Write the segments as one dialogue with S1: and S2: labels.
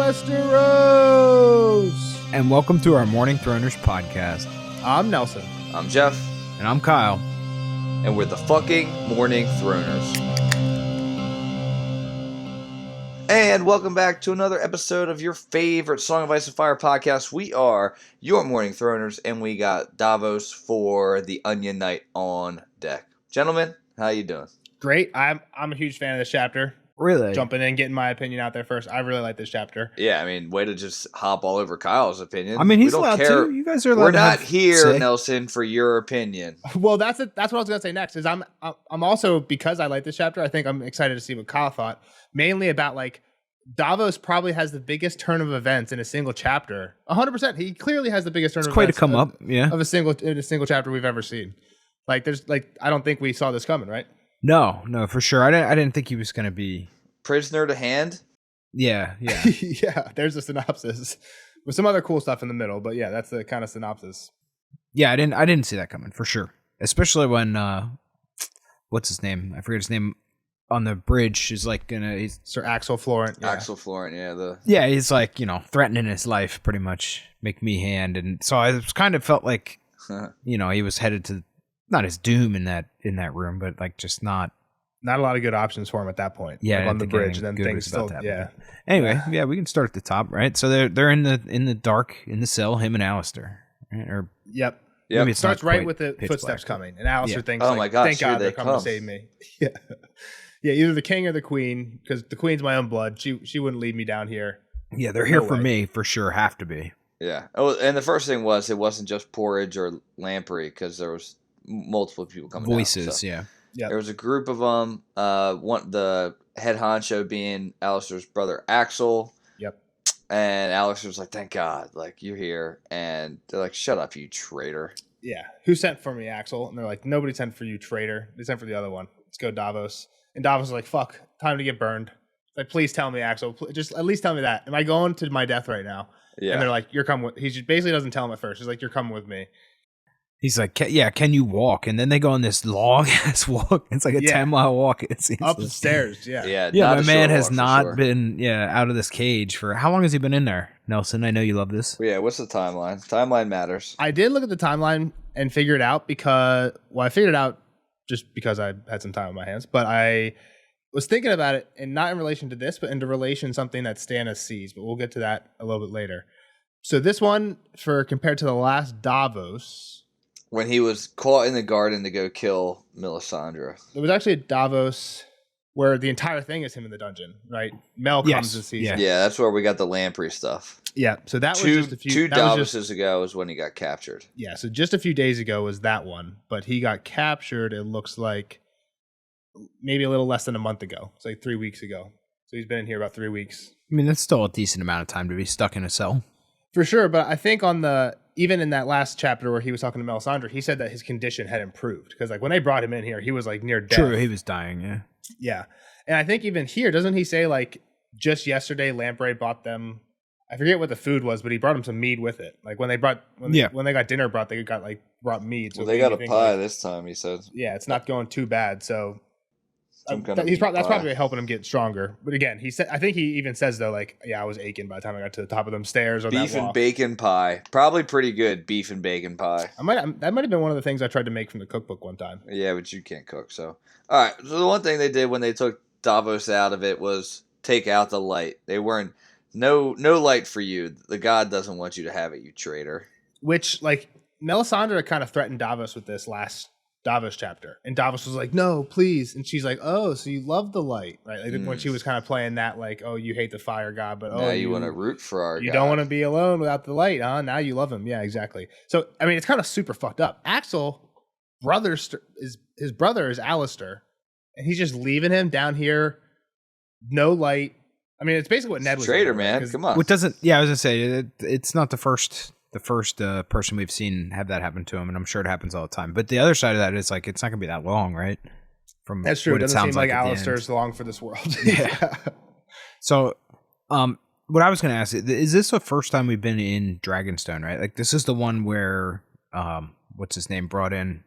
S1: Westeros!
S2: And welcome to our Morning Throners podcast.
S1: I'm Nelson.
S3: I'm Jeff.
S2: And I'm Kyle.
S3: And we're the fucking Morning Throners. And welcome back to another episode of your favorite Song of Ice and Fire podcast. We are your Morning Throners, and we got Davos for the Onion Night on deck. Gentlemen, how you doing?
S1: Great. I'm a huge fan of this chapter.
S2: Really?
S1: Jumping in, getting my opinion out there first. I really like this chapter.
S3: Yeah, I mean, way to just hop all over Kyle's opinion.
S2: I mean, he's
S3: we don't
S2: allowed
S3: care.
S2: to. You guys are allowed
S3: We're
S2: to
S3: not
S2: have
S3: here,
S2: say.
S3: Nelson, for your opinion.
S1: Well, that's what I was gonna say next. Is I'm also, because I like this chapter, I think I'm excited to see what Kyle thought. Mainly about like Davos probably has the biggest turn of events in a single chapter. 100%. He clearly has the biggest turn
S2: It's
S1: of
S2: quite a
S1: events
S2: come up, yeah.
S1: of a single chapter we've ever seen. Like I don't think we saw this coming, right?
S2: No, for sure. I didn't think he was going to be.
S3: Prisoner to hand?
S2: Yeah.
S1: Yeah, there's a synopsis with some other cool stuff in the middle, but yeah, that's the kind of synopsis.
S2: Yeah, I didn't see that coming for sure. Especially when what's his name? I forget his name. On the bridge is like he's
S1: Sir Axel Florent.
S3: Yeah. Axel Florent, yeah.
S2: Yeah, he's like, threatening his life pretty much. Make me hand. And so I kind of felt like he was headed to not his doom in that room, but like just not
S1: a lot of good options for him at that point.
S2: Yeah,
S1: like on the bridge, and then things still. Yeah.
S2: Anyway, yeah, we can start at the top, right? So they're in the dark in the cell, him and Alistair, right? Or
S1: yep.
S2: Maybe
S1: It starts right with the footsteps coming, and Alistair thinks,
S3: "Oh my gosh,
S1: thank God they're
S3: they
S1: coming to save me." Yeah, yeah. Either the king or the queen, because the queen's my own blood. She wouldn't lead me down here.
S2: Yeah, they're here for me for sure. Have to be.
S3: Yeah. Oh, and the first thing was it wasn't just Porridge or Lamprey because there was multiple people coming.
S2: Voices,
S3: down, so.
S2: Yeah.
S1: Yep.
S3: There was a group of them. The head honcho being Alistair's brother Axel.
S1: Yep.
S3: And Alistair's like, "Thank God, like you're here." And they're like, "Shut up, you traitor."
S1: Yeah. Who sent for me, Axel? And they're like, "Nobody sent for you, traitor. They sent for the other one. Let's go, Davos." And Davos is like, "Fuck, time to get burned." Like, please tell me, Axel. Just at least tell me that. Am I going to my death right now?
S3: Yeah.
S1: And they're like, "You're coming with." He just basically doesn't tell him at first. He's like, "You're coming with me."
S2: He's like, can you walk? And then they go on this long ass walk. It's like a 10-mile walk. It seems
S1: up the stairs. Yeah.
S3: Yeah.
S2: My man has not been out of this cage for how long has he been in there? Nelson, I know you love this.
S3: Yeah. What's the timeline? Timeline matters.
S1: I did look at the timeline and figure it out I figured it out just because I had some time on my hands, but I was thinking about it, and not in relation to this, but into relation to something that Stannis sees, but we'll get to that a little bit later. So this one, compared to the last Davos,
S3: when he was caught in the garden to go kill Melisandre.
S1: it was actually a Davos where the entire thing is him in the dungeon, right? Mel comes this season.
S3: Yeah, that's where we got the Lamprey stuff.
S1: Yeah, so that was just a few...
S3: Two Davoses ago is when he got captured.
S1: Yeah, so just a few days ago was that one, but he got captured, it looks like, maybe a little less than a month ago. It's like 3 weeks ago. So he's been in here about 3 weeks.
S2: I mean, that's still a decent amount of time to be stuck in a cell.
S1: For sure, but I think even in that last chapter where he was talking to Melisandre, he said that his condition had improved. Because like when they brought him in here, he was like near death.
S2: True, he was dying, yeah.
S1: Yeah. And I think even here, doesn't he say like just yesterday Lamprey bought them, I forget what the food was, but he brought them some mead with it. Like when they got dinner brought, they brought mead. So
S3: well, they got a pie this time, he said.
S1: Yeah, it's not going too bad. So that's
S3: pie.
S1: probably helping him get stronger. But again, I think he even says though, like, yeah, I was aching by the time I got to the top of them stairs. Or
S3: beef
S1: that
S3: and bacon pie, probably pretty good. Beef and bacon pie.
S1: That might have been one of the things I tried to make from the cookbook one time.
S3: Yeah, but you can't cook. So all right. So the one thing they did when they took Davos out of it was take out the light. They weren't no light for you. The god doesn't want you to have it, you traitor.
S1: Which like Melisandre kind of threatened Davos with this last Davos chapter, and Davos was like, "No, please," and she's like, "Oh, so you love the light, right?" Like when she was kind of playing that, like, "Oh, you hate the fire god, but
S3: now you want to root for our
S1: you
S3: god.
S1: Don't want to be alone without the light, huh? Now you love him, yeah, exactly." So I mean, it's kind of super fucked up. Axel, his brother is Alistair, and he's just leaving him down here, no light. I mean, it's basically what Ned was.
S3: Traitor, man, come on.
S2: What doesn't? Yeah, I was gonna say it's not the first person we've seen have that happen to him, and I'm sure it happens all the time. But the other side of that is like it's not gonna be that long, right?
S1: That's true. It doesn't seem like Alistair's long for this world.
S2: Yeah. So, what I was gonna ask is this the first time we've been in Dragonstone, right? Like this is the one where what's his name brought in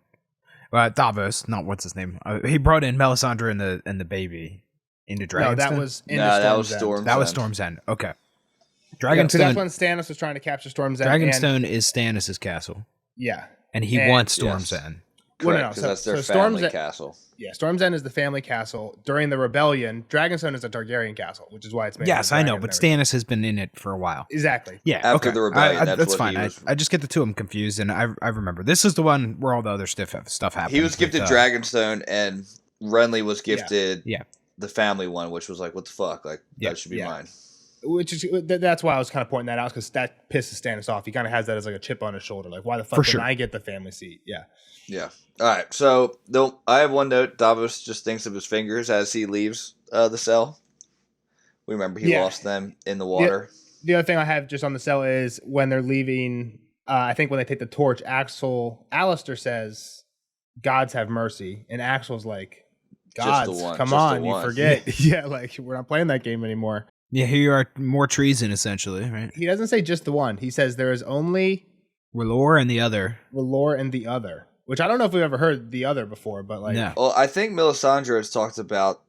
S2: Davos, not what's his name. He brought in Melisandre and the baby into Dragonstone.
S1: No, that was Storm's End.
S2: That was Storm's End. Okay.
S1: Because that's
S2: Dragonstone.
S1: when Stannis was trying to capture Storm's End.
S2: Dragonstone is Stannis' castle,
S1: Yeah.
S2: and he wants Storm's
S3: yes.
S2: End.
S1: Well,
S3: Correct, because that's their
S1: Storm's
S3: family
S1: End,
S3: castle.
S1: yeah, Storm's End is the family castle. During the rebellion, Dragonstone is a Targaryen castle, which is why it's made.
S2: Yes, I know, but Stannis has been in it for a while.
S1: Exactly.
S2: Yeah,
S3: After
S2: okay.
S3: the rebellion, that's what
S2: fine.
S3: he was-
S2: I just get the two of them confused, and I remember this is the one where all the other stuff happened.
S3: He was gifted Dragonstone, and Renly was gifted
S2: yeah.
S3: the family one, which was like, what the fuck? Like, that should be
S1: Yeah.
S3: mine.
S1: Which is that's why I was kind of pointing that out, because that pisses Stannis off. He kind of has that as like a chip on his shoulder. Like, why the fuck
S2: For
S1: didn't
S2: sure.
S1: I get the family seat? Yeah.
S3: Yeah. All right. So I have one note. Davos just thinks of his fingers as he leaves the cell. We remember he lost them in the water.
S1: The other thing I have just on the cell is when they're leaving. I think when they take the torch, Alistair says, "Gods have mercy," and Axel's like, "Gods, come
S3: just
S1: on,
S3: the
S1: you
S3: one."
S1: forget." Yeah, like we're not playing that game anymore.
S2: Yeah, here you are, more treason, essentially, right?
S1: He doesn't say just the one. He says there is only
S2: R'hllor and the other.
S1: R'hllor and the other, which I don't know if we've ever heard the other before, but like,
S2: No.
S3: Well, I think Melisandre has talked about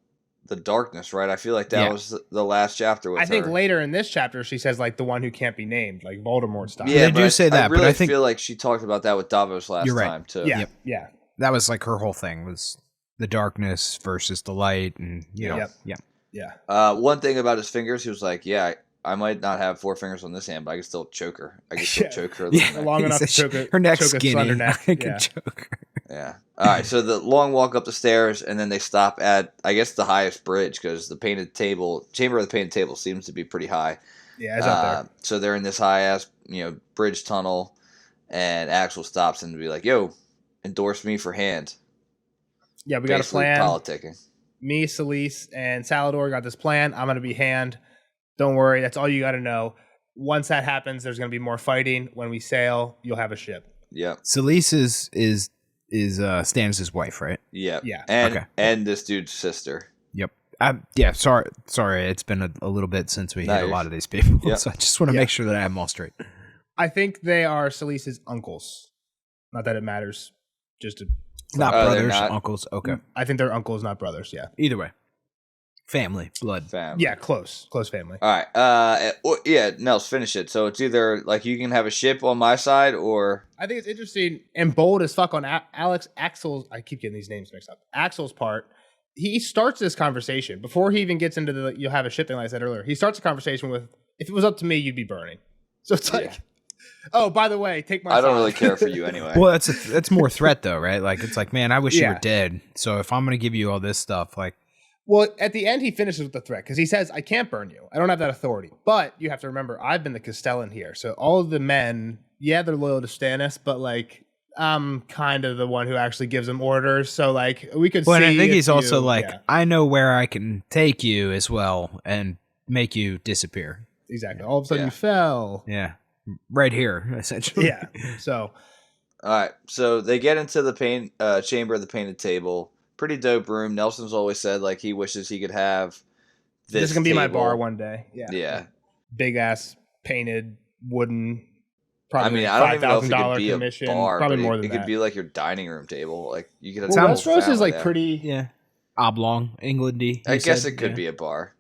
S3: the darkness, right? I feel like that was the last chapter with
S1: I think
S3: her.
S1: later in this chapter she says like the one who can't be named, like Voldemort style.
S3: Yeah,
S2: They
S3: but
S2: do say that,
S3: I
S2: but
S3: really
S2: I think-
S3: feel like she talked about that with Davos last
S2: You're right.
S3: time too.
S1: yeah,
S2: Yep.
S1: yeah.
S2: That was like her whole thing, was the darkness versus the light, and you know,
S1: Yep.
S2: yeah.
S3: One thing about his fingers, he was like, "Yeah, I might not have 4 fingers on this hand, but I can still choke her. I can still
S1: Yeah.
S3: choke her."
S2: Yeah.
S1: Long
S2: He
S1: enough to
S2: said
S1: choke it.
S2: her neck's
S1: choke a
S2: skinny.
S1: slender neck.
S2: I can
S1: Yeah.
S2: choke her.
S3: Yeah. All right. So the long walk up the stairs, and then they stop at, I guess, the highest bridge, because the painted table, chamber of the painted table, seems to be pretty high.
S1: Yeah, it's up there.
S3: So they're in this high ass, bridge tunnel, and Axel stops and be like, "Yo, endorse me for hand."
S1: Yeah, we got a
S3: Basically
S1: plan.
S3: politicking.
S1: Me, Selyse, and Salador got this plan. I'm gonna be hand. Don't worry, that's all you got to know. Once that happens, there's gonna be more fighting. When we sail, you'll have a ship.
S3: Yep.
S2: Selyse is Stannis' wife, right?
S3: Yep.
S1: Yeah.
S3: And
S2: Okay.
S3: and this dude's sister.
S2: Yep. Yeah. Sorry. It's been a little bit since we hit a
S3: Nice.
S2: lot of these people,
S3: Yep.
S2: so I just want to make sure that I have them all straight.
S1: I think they are Selyse's uncles. Not that it matters. Just to,
S2: Not
S3: Oh, they're
S2: brothers,
S3: not?
S2: uncles. Okay.
S1: I think they're uncles, not brothers. Yeah.
S2: Either way, family, blood.
S3: Family.
S1: Yeah, close family.
S3: All right. Nels, finish it. So it's either like you can have a ship on my side, or
S1: I think it's interesting and bold as fuck on Axel's. I keep getting these names mixed up. Axel's part. He starts this conversation before he even gets into the "you'll have a ship" thing, like I said earlier. He starts a conversation with, "If it was up to me, you'd be burning." So it's like, oh, by the way, take my.
S3: I don't
S1: side.
S3: really care for you anyway.
S2: Well, that's more threat though, right? Like it's like, man, I wish you
S1: Yeah.
S2: were dead. So if I'm gonna give you all this stuff, like,
S1: Well, at the end, he finishes with the threat because he says, "I can't burn you. I don't have that authority." But you have to remember, I've been the Castellan here, so all of the men, yeah, they're loyal to Stannis, but like, I'm kind of the one who actually gives them orders. So like, we could.
S2: well,
S1: see
S2: and I think
S1: if
S2: he's also
S1: you-
S2: like,
S1: yeah,
S2: I know where I can take you as well and make you disappear.
S1: exactly. All of a sudden,
S3: Yeah.
S1: you fell.
S2: Yeah, right here, essentially.
S1: Yeah. So
S3: All right. So they get into the chamber of the painted table. Pretty dope room. Nelson's always said like he wishes he could have
S1: this is gonna be my
S3: table.
S1: bar one day. Yeah.
S3: Yeah.
S1: Big ass painted wooden.
S3: I
S1: Probably
S3: mean, I don't even know if it
S1: $5,000
S3: could be
S1: commission.
S3: a bar,
S1: Probably
S3: but
S1: more
S3: it
S1: than
S3: could
S1: that.
S3: be like your dining room table. Like you could have
S1: Well,
S3: the whole
S1: Westeros is
S3: family
S1: like
S3: there.
S1: pretty.
S2: Yeah, oblong, Englandy.
S3: I
S2: you
S3: guess
S2: said,
S3: it could
S2: yeah.
S3: be a bar.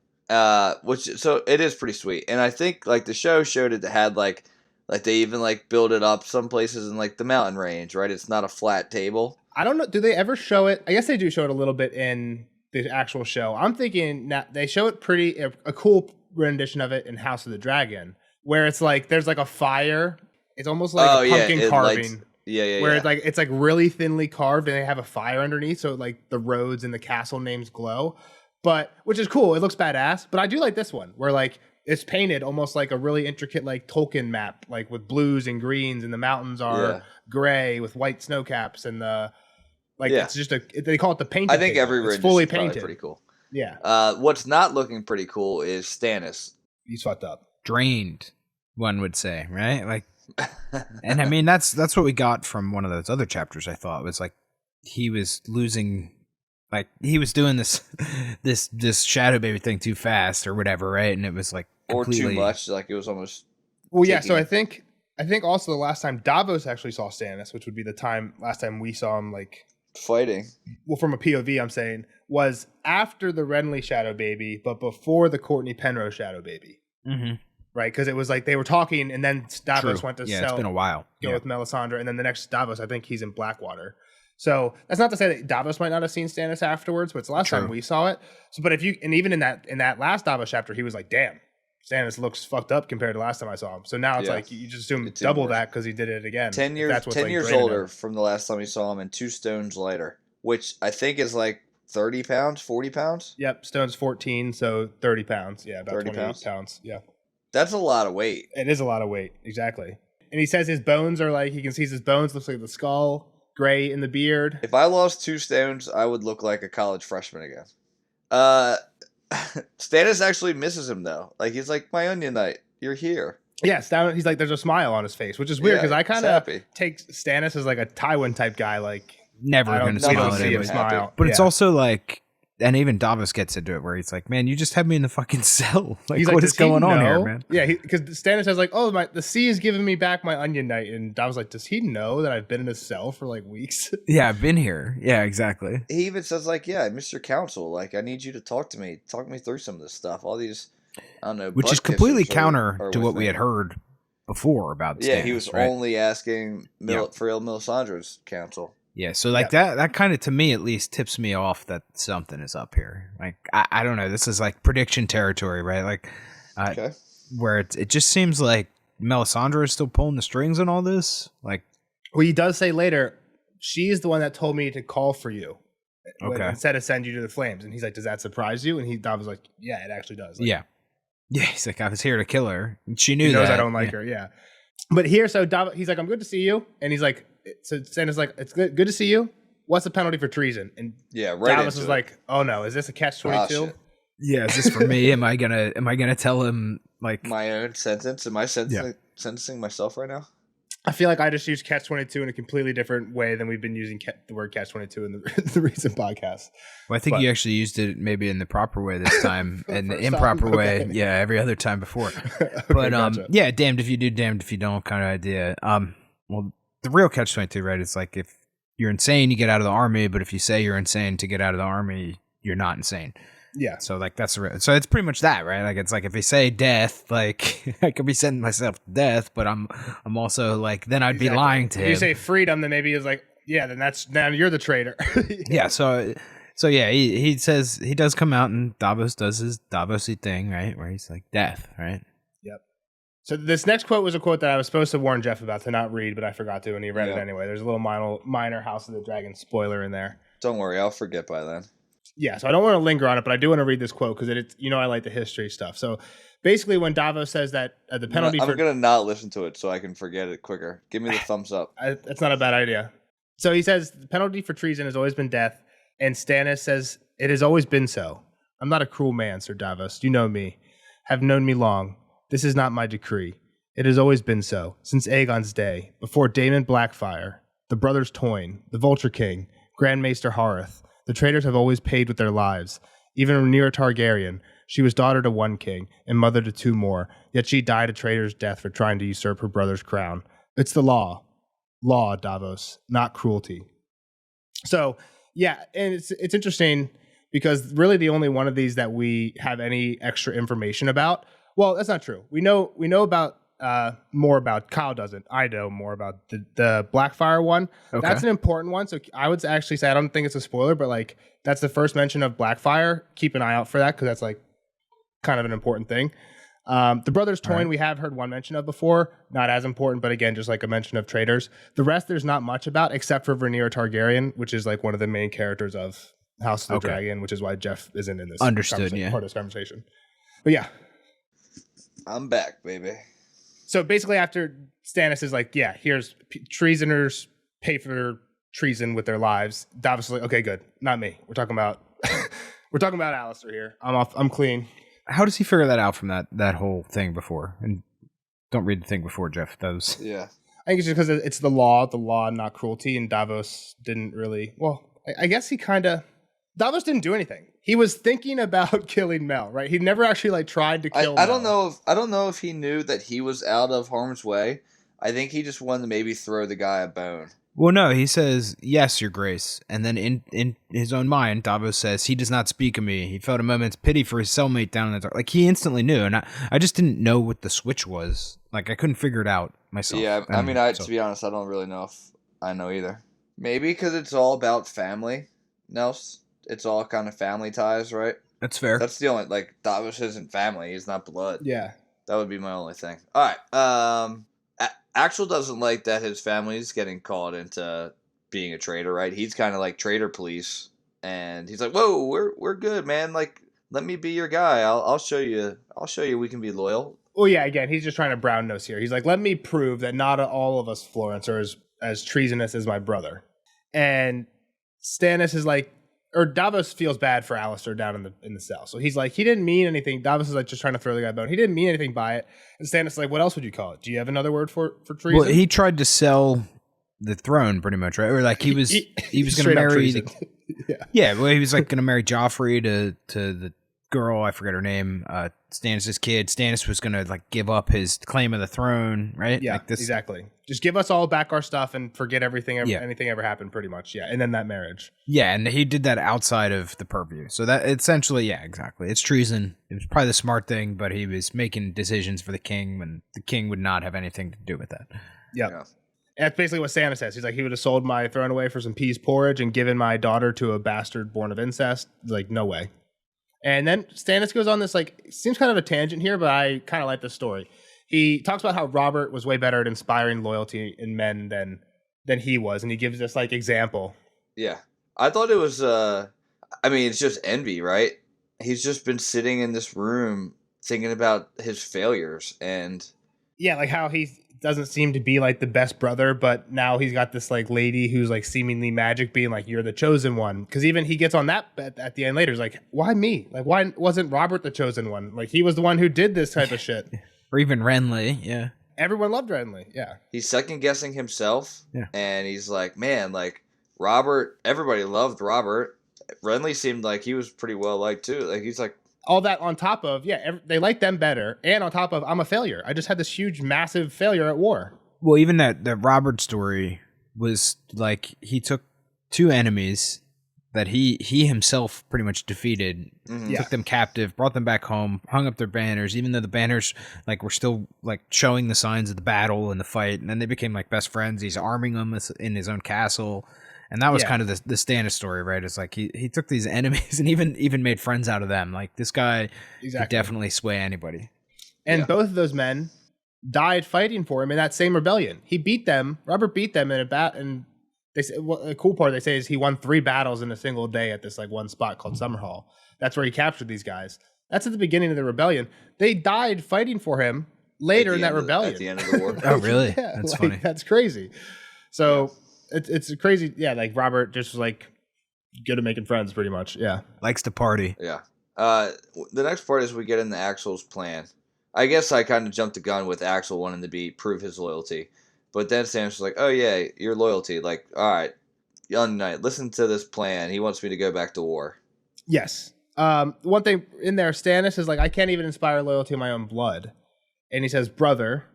S3: So it is pretty sweet. And I think like the show showed it had like they even like build it up some places in like the mountain range, right? It's not a flat table.
S1: I don't know. Do they ever show it? I guess they do show it a little bit in the actual show. I'm thinking that they show it a cool rendition of it in House of the Dragon, where it's like there's like a fire. It's almost like a pumpkin
S3: it
S1: carving,
S3: lights- yeah.
S1: where it's like really thinly carved, and they have a fire underneath, so like the roads and the castle names glow. But which is cool. It looks badass. But I do like this one, where like it's painted almost like a really intricate like Tolkien map, like with blues and greens, and the mountains are gray with white snowcaps, and the it's just they call it the painted.
S3: I think
S1: table.
S3: every
S1: it's
S3: rendition
S1: fully
S3: is probably
S1: painted.
S3: pretty cool.
S1: Yeah,
S3: What's not looking pretty cool is Stannis.
S1: he's fucked up.
S2: Drained, one would say, right? Like, and I mean that's what we got from one of those other chapters. I thought was like he was losing. Like he was doing this shadow baby thing too fast or whatever, right? And it was like
S3: Or
S2: completely
S3: too much. Like it was almost.
S1: Well, yeah. So
S3: taking-
S1: I think also the last time Davos actually saw Stannis, which would be the last time we saw him, like,
S3: fighting.
S1: well, from a POV, I'm saying, was after the Renly shadow baby, but before the Courtney Penrose shadow baby.
S2: Mhm.
S1: right? Because it was like they were talking, and then Davos
S2: True.
S1: went to
S2: Yeah,
S1: sell,
S2: it's been a while.
S1: go
S2: Yeah.
S1: with Melisandre, and then the next Davos, I think he's in Blackwater. So that's not to say that Davos might not have seen Stannis afterwards, but it's the last time we saw it. So, but even in that last Davos chapter, he was like, "Damn, Stannis looks fucked up compared to last time I saw him." So now it's like you just assume double that because he did it again.
S3: 10 years,
S1: That's what's
S3: 10
S1: like
S3: years
S1: draining
S3: older
S1: him.
S3: from the last time we saw him, and 2 stones lighter, which I think is like 30 pounds, 40 pounds.
S1: Yep, Stone's 14, so 30 pounds. Yeah, about
S3: 30
S1: 28 pounds. Yeah,
S3: That's a lot of weight.
S1: it is a lot of weight. Exactly. And he says his bones are like, he can see his bones, looks like the skull, gray in the beard.
S3: If I lost 2 stones, I would look like a college freshman again. Stannis actually misses him though. Like he's like, my Onion Knight, you're here.
S1: Yes, he's like, there's a smile on his face, which is weird because I kind of take Stannis as like a Tywin type guy. Like
S2: Never going to
S1: we
S2: smile
S1: don't
S2: at
S1: see him
S2: anybody.
S1: smile.
S2: But it's also like, and even Davos gets into it where he's like, man, you just had me in the fucking cell. Like,
S1: he's
S2: what is
S1: does he
S2: going on
S1: know?
S2: here, man?
S1: Yeah, because Stannis says like, oh, the sea is giving me back my Onion Knight, and Davos like, does he know that I've been in a cell for like weeks?
S2: Yeah, I've been here. Yeah, exactly.
S3: He even says like, yeah, I missed your counsel. Like, I need you to talk me through some of this stuff. All these, I don't know,
S2: Which is
S3: butt
S2: completely
S3: kissers
S2: counter
S3: are
S2: to
S3: with
S2: what we
S3: me.
S2: had heard before about Stannis.
S3: Yeah, he was
S2: right?
S3: only asking for Melisandre's counsel.
S2: Yeah, so like that kind of, to me at least, tips me off that something is up here. Like I don't know, this is like prediction territory, right? Like where it just seems like Melisandre is still pulling the strings on all this. Like,
S1: well, he does say later, she's the one that told me to call for you.
S2: Okay.
S1: Instead of send you to the flames. And he's like, does that surprise you? And Davos was like, yeah, it actually does. Like,
S2: yeah, he's like, I was here to kill her. And she knew
S1: he knows
S2: that.
S1: I don't like her. Yeah. But here, so Davos, he's like, I'm good to see you. And he's like, so Stannis like, it's good to see you. What's the penalty for treason? And Davos is like, oh no, is this a catch-22?
S2: Yeah, is this for me? Am I gonna tell him like
S3: my own sentence? Am I sentencing myself right now?
S1: I feel like I just used catch-22 in a completely different way than we've been using the word catch-22 in the recent podcast.
S2: Well, I think you actually used it maybe in the proper way this time, and the improper way, every other time before. But
S1: gotcha.
S2: damned if you do, damned if you don't, kind of idea. Well, the real catch-22, right? It's like if you're insane, you get out of the army, but if you say you're insane to get out of the army, you're not insane.
S1: Yeah.
S2: So like that's so it's pretty much that, right? Like it's like if you say death, like I could be sending myself to death, but I'm also like then I'd be lying to him.
S1: If you say freedom, then maybe it's like, yeah, now you're the traitor.
S2: Yeah. So yeah, he says he does come out and Davos does his Davos-y thing, right? Where he's like death, right?
S1: Yep. So this next quote was a quote that I was supposed to warn Jeff about to not read, but I forgot to, and he read it anyway. There's a little minor House of the Dragon spoiler in there.
S3: Don't worry, I'll forget by then.
S1: Yeah, so I don't want to linger on it, but I do want to read this quote because it's I like the history stuff. So basically, when Davos says that the penalty
S3: I'm going to not listen to it so I can forget it quicker. Give me the thumbs up.
S1: That's not a bad idea. So he says the penalty for treason has always been death, and Stannis says it has always been so. I'm not a cruel man, Sir Davos. You know me, have known me long. This is not my decree. It has always been so since Aegon's day, before Daemon Blackfyre, the brothers Toyne, the Vulture King, Grand Maester Hareth. The traitors have always paid with their lives. Even Rhaenyra Targaryen, she was daughter to one king and mother to 2 more, yet she died a traitor's death for trying to usurp her brother's crown. It's the law. Law, Davos, not cruelty. So, yeah, and it's interesting because really the only one of these that we have any extra information about, well, that's not true. We know about more about, Kyle doesn't. I know more about the Blackfyre one. Okay. That's an important one. So I would actually say, I don't think it's a spoiler, but like that's the first mention of Blackfyre. Keep an eye out for that because that's like kind of an important thing. The brothers Toyne, we have heard one mention of before. Not as important, but again, just like a mention of traitors. The rest there's not much about except for Rhaenyra Targaryen, which is like one of the main characters of House of the Dragon, which is why Jeff isn't in this part of this conversation. But yeah.
S3: I'm back, baby.
S1: So basically, after Stannis is like, yeah, here's treasoners pay for treason with their lives. Davos is like, okay, good, not me. We're talking about Alistair here. I'm off. I'm clean.
S2: How does he figure that out from that whole thing before? And don't read the thing before, Jeff. Those.
S3: Yeah,
S1: I think it's just because it's the law, not cruelty, and Davos didn't really. Well, I guess Davos didn't do anything. He was thinking about killing Mel, right? He never actually like tried to kill Mel.
S3: I don't know if he knew that he was out of harm's way. I think he just wanted to maybe throw the guy a bone.
S2: Well, no, he says, yes, your grace. And then in his own mind, Davos says, he does not speak of me. He felt a moment's pity for his cellmate down in the dark. Like, he instantly knew. And I just didn't know what the switch was. Like, I couldn't figure it out myself.
S3: Yeah, I mean, to be honest, I don't really know if I know either. Maybe because it's all about family, Nels. It's all kind of family ties, right?
S2: That's fair.
S3: That's the only, like, Davos isn't family. He's not blood.
S1: Yeah.
S3: That would be my only thing. All right. Axel doesn't like that his family's getting called into being a traitor, right? He's kind of like traitor police, and he's like, "Whoa, we're good, man. Like, let me be your guy. I'll show you. I'll show you we can be loyal."
S1: Well, yeah. Again, he's just trying to brown nose here. He's like, "Let me prove that not all of us Florence are as treasonous as my brother." And Stannis is like, or Davos feels bad for Alistair down in the cell. So he's like, he didn't mean anything. Davos is like just trying to throw the guy a bone. He didn't mean anything by it. And Stannis is like, what else would you call it? Do you have another word for treason?
S2: Well, he tried to sell the throne pretty much, right? Or like he was going to marry yeah, well, he was like going to marry Joffrey to the girl, I forget her name, Stannis' kid. Stannis was going to like give up his claim of the throne, right?
S1: Yeah,
S2: like this.
S1: Exactly. Just give us all back our stuff and forget anything ever happened, pretty much. Yeah, and then that marriage.
S2: Yeah, and he did that outside of the purview. So that essentially, yeah, exactly. It's treason. It was probably the smart thing, but he was making decisions for the king, and the king would not have anything to do with that.
S1: Yep. Yeah. That's basically what Stannis says. He's like, he would have sold my throne away for some peas porridge and given my daughter to a bastard born of incest. Like, no way. And then Stannis goes on this, like, seems kind of a tangent here, but I kind of like this story. He talks about how Robert was way better at inspiring loyalty in men than he was, and he gives this, like, example.
S3: Yeah. I thought it was, I mean, it's just envy, right? He's just been sitting in this room thinking about his failures, and...
S1: Yeah, like how he doesn't seem to be, like, the best brother, but now he's got this, like, lady who's, like, seemingly magic being like, you're the chosen one. Because even he gets on that at the end later. He's like, why me? Like, why wasn't Robert the chosen one? Like, he was the one who did this type of shit.
S2: Or even Renly, yeah.
S1: Everyone loved Renly, yeah.
S3: He's second-guessing himself, and he's like, man, like, Robert, everybody loved Robert. Renly seemed like he was pretty well-liked, too. Like, he's like...
S1: All that on top of, they like them better, and on top of, I'm a failure. I just had this huge, massive failure at war.
S2: Well, even that Robert story was like he took two enemies that he himself pretty much defeated, took them captive, brought them back home, hung up their banners, even though the banners like were still like showing the signs of the battle and the fight, and then they became like best friends. He's arming them in his own castle. And that was kind of the Stannis story, right? It's like he took these enemies and even made friends out of them. Like this guy could definitely sway anybody.
S1: And both of those men died fighting for him in that same rebellion. He beat them. Robert beat them in a bat. And they say, well, the cool part they say is he won 3 battles in a single day at this like one spot called Summerhall. That's where he captured these guys. That's at the beginning of the rebellion. They died fighting for him later in that rebellion.
S3: At the end of the war.
S2: Oh, really? That's funny.
S1: That's crazy. So. Yeah. It's crazy, like Robert just was like good at making friends, pretty much. Yeah,
S2: likes to party.
S3: Yeah. The next part is we get into Axel's plan. I guess I kind of jumped the gun with Axel wanting to prove his loyalty, but then Stannis was like, "Oh yeah, your loyalty. Like, all right, young knight, listen to this plan. He wants me to go back to war."
S1: Yes. One thing in there, Stannis is like, I can't even inspire loyalty in my own blood, and he says, "Brother,"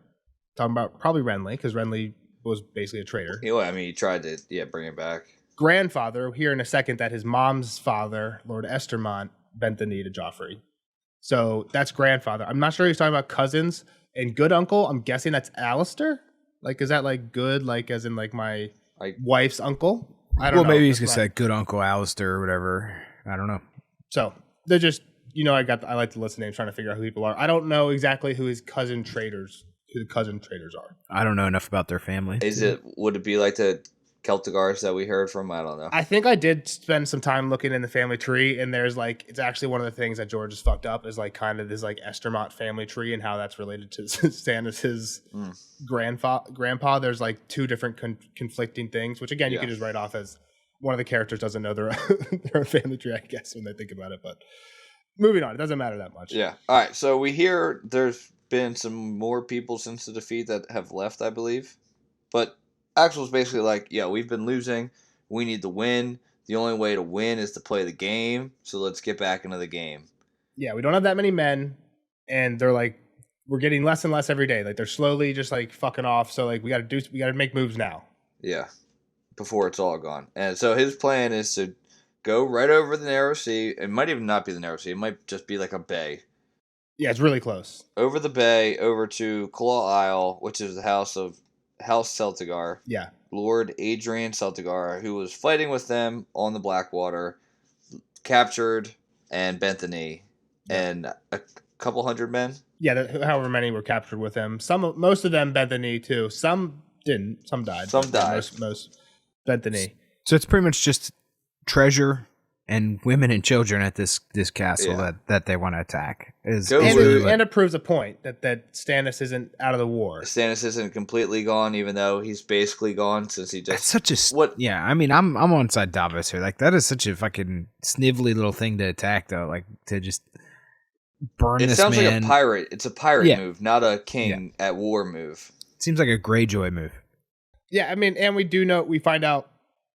S1: talking about probably Renly, because Renly was basically a traitor.
S3: I mean, he tried to, bring him back.
S1: Grandfather, here in a second that his mom's father, Lord Estermont, bent the knee to Joffrey. So that's grandfather. I'm not sure he's talking about cousins. And good uncle, I'm guessing that's Alistair? Like, is that like good, like as in like my wife's uncle? I don't know.
S2: Well, maybe he's going to say good uncle Alistair or whatever. I don't know.
S1: So they're just, I like to listen to names trying to figure out who people are. I don't know exactly who the cousin traitors are. I
S2: don't know enough about their family.
S3: Would it be like the Celtigars that we heard from? I don't know.
S1: I think I did spend some time looking in the family tree, and there's like, it's actually one of the things that George has fucked up is like kind of this like Estermont family tree and how that's related to Stannis' grandpa. There's like 2 different conflicting things, which again, you could just write off as one of the characters doesn't know their own family tree, I guess, when they think about it. But moving on, it doesn't matter that much.
S3: Yeah. All right. So we hear there's been some more people since the defeat that have left, I believe. But Axel's basically like, we've been losing. We need to win. The only way to win is to play the game. So let's get back into the game.
S1: Yeah, we don't have that many men. And they're like, we're getting less and less every day. Like they're slowly just like fucking off. So like we got to make moves now.
S3: Yeah. before it's all gone. And so his plan is to go right over the narrow sea. It might even not be the narrow sea. It might just be like a bay.
S1: Yeah, it's really close.
S3: Over the bay, over to Claw Isle, which is the House Celtigar.
S1: Yeah.
S3: Lord Adrian Celtigar, who was fighting with them on the Blackwater, captured and bent the knee. And a couple hundred men.
S1: Yeah, however many were captured with him. Most of them bent the knee too. Some didn't. Some died.
S3: Some died.
S1: Most bent the knee.
S2: So it's pretty much just treasure and women and children at this castle that they want to attack.
S3: Go
S1: And it proves a point that Stannis isn't out of the war.
S3: Stannis isn't completely gone, even though he's basically gone since he just.
S2: That's such a Yeah, I mean, I'm on side Davos here. Like that is such a fucking snivelly little thing to attack, though. Like to just burn
S3: It
S2: this
S3: sounds
S2: man.
S3: like a pirate. It's a pirate move, not a king at war move.
S2: Seems like a Greyjoy move.
S1: Yeah, I mean, and we do know, we find out,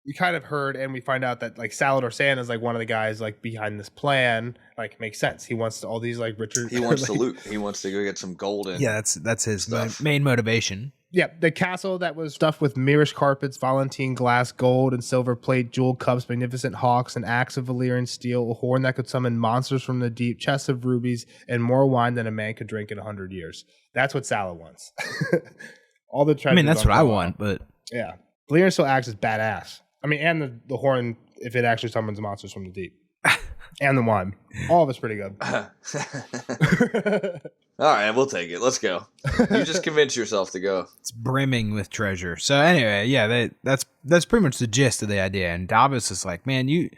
S1: we kind of heard, and we find out that like Salador Sand is like one of the guys like behind this plan. Like, makes sense. He wants all these like Richard.
S3: He wants
S1: like,
S3: to loot. He wants to go get some gold.
S2: Yeah, that's his
S3: stuff.
S2: main motivation.
S1: Yeah, the castle that was stuffed with Mirish carpets, Valentine glass, gold and silver plate, jeweled cups, magnificent hawks, an axe of Valyrian steel, a horn that could summon monsters from the deep, chests of rubies, and more wine than a man could drink in 100 years. That's what Salah wants. All the treasures.
S2: I mean, that's what I want, but
S1: yeah, Valyrian steel axe is badass. I mean, and the horn, if it actually summons monsters from the deep, and the wine, all of it's pretty good.
S3: All right, we'll take it. Let's go. You just convince yourself to go.
S2: It's brimming with treasure. So anyway, yeah, that's pretty much the gist of the idea. And Davos is like, man, you're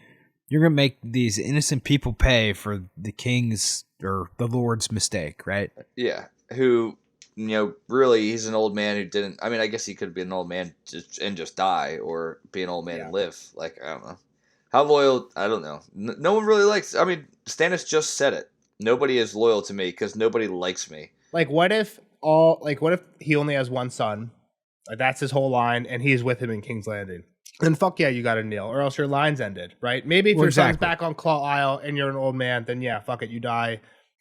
S2: gonna make these innocent people pay for the king's or the lord's mistake, right?
S3: Yeah, who, really, he's an old man who didn't. I mean, I guess he could be an old man and just die, or be an old man and live. Like, I don't know. How loyal? I don't know. No one really likes. I mean, Stannis just said it. Nobody is loyal to me because nobody likes me.
S1: Like, what if he only has one son? Like, that's his whole line, and he's with him in King's Landing. Then fuck yeah, you got to kneel, or else your line's ended, right? Maybe if your son's back on Claw Isle and you're an old man, then yeah, fuck it, you die.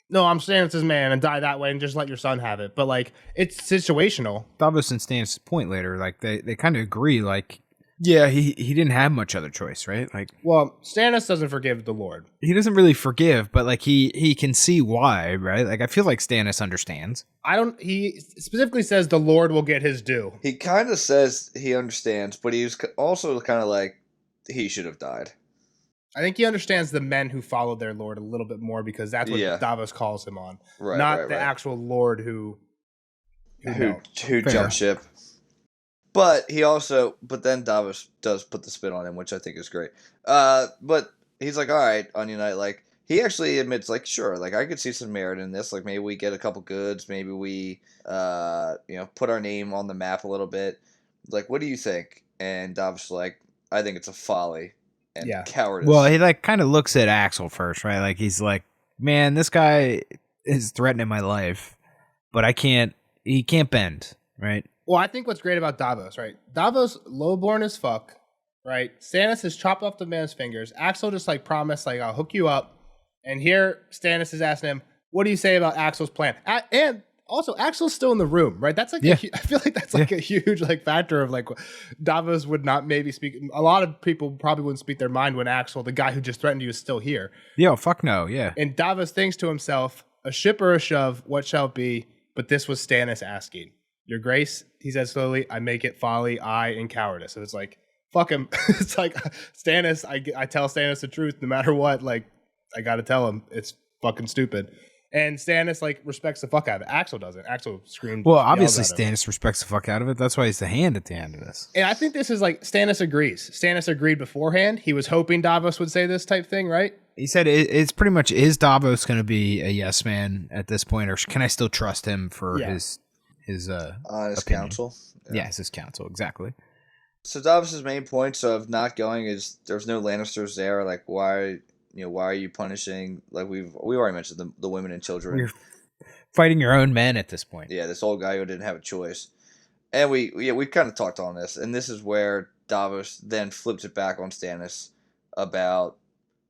S1: No, I'm Stannis' man and die that way and just let your son have it. But like, it's situational.
S2: Davos and Stannis' point later, like they kind of agree, like, yeah, he didn't have much other choice, right? Like,
S1: well, Stannis doesn't forgive the Lord.
S2: He doesn't really forgive, but like he can see why, right? Like I feel like Stannis understands.
S1: He specifically says the Lord will get his due.
S3: He kind of says he understands, but he was also kind of like he should have died.
S1: I think he understands the men who followed their Lord a little bit more because that's what Davos calls him on, not the actual Lord who
S3: jumped ship. But then Davos does put the spin on him, which I think is great. But he's like, all right, Onion Knight, like, he actually admits, like, sure, like, I could see some merit in this. Like, maybe we get a couple goods. Maybe we, put our name on the map a little bit. Like, what do you think? And Davos is like, I think it's a folly and cowardice.
S2: Well, he, like, kind of looks at Axel first, right? Like, he's like, man, this guy is threatening my life, but he can't bend, right?
S1: Well, I think what's great about Davos, right? Davos, lowborn as fuck, right? Stannis has chopped off the man's fingers. Axel just like promised, like, I'll hook you up. And here Stannis is asking him, what do you say about Axel's plan? And also, Axel's still in the room, right? That's like, I feel like that's like a huge like factor of like Davos would not maybe speak. A lot of people probably wouldn't speak their mind when Axel, the guy who just threatened you, is still here.
S2: Yo, fuck no, yeah.
S1: And Davos thinks to himself, a ship or a shove, what shall it be? But this was Stannis asking. Your grace, he said slowly, I make it folly, and cowardice. So it's like, fuck him. It's like, Stannis, I tell Stannis the truth no matter what. Like, I got to tell him it's fucking stupid. And Stannis, like, respects the fuck out of it. Axel doesn't. Axel screamed.
S2: Well, obviously Stannis respects the fuck out of it. That's why he's the hand at the end of this.
S1: And I think this is like, Stannis agrees. Stannis agreed beforehand. He was hoping Davos would say this type thing, right?
S2: He said it's pretty much, is Davos going to be a yes man at this point? Or can I still trust him for his
S3: honest counsel?
S2: Yeah, it's his counsel, exactly.
S3: So Davos's main points of not going is there's no Lannisters there. Like, why are you punishing? Like, we already mentioned the women and children.
S2: You're fighting your own men at this point.
S3: Yeah, this old guy who didn't have a choice. And we kind of talked on this, and this is where Davos then flips it back on Stannis about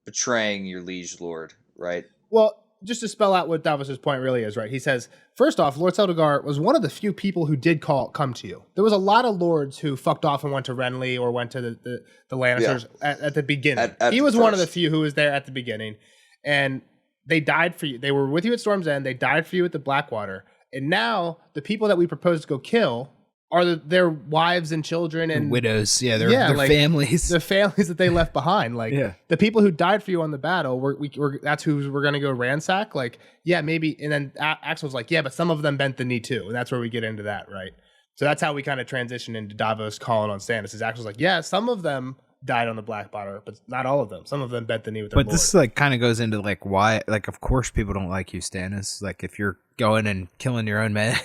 S3: betraying your liege lord, right?
S1: Well, just to spell out what Davos's point really is, right? He says, first off, Lord Celtigar was one of the few people who did come to you. There was a lot of lords who fucked off and went to Renly or went to the Lannisters at the beginning. He was one of the few who was there at the beginning. And they died for you. They were with you at Storm's End. They died for you at the Blackwater. And now the people that we propose to go kill are their wives and children and
S2: widows. Yeah, their families.
S1: The families that they left behind. Like the people who died for you on the battle, that's who we're going to go ransack. Like, yeah, maybe. And then Axel's like, yeah, but some of them bent the knee too. And that's where we get into that, right? So that's how we kind of transition into Davos calling on Stannis. Is Axel's like, yeah, some of them died on the Blackwater, but not all of them. Some of them bent the knee with their
S2: But lord. This like kind of goes into like why, like, of course people don't like you, Stannis. Like if you're going and killing your own men,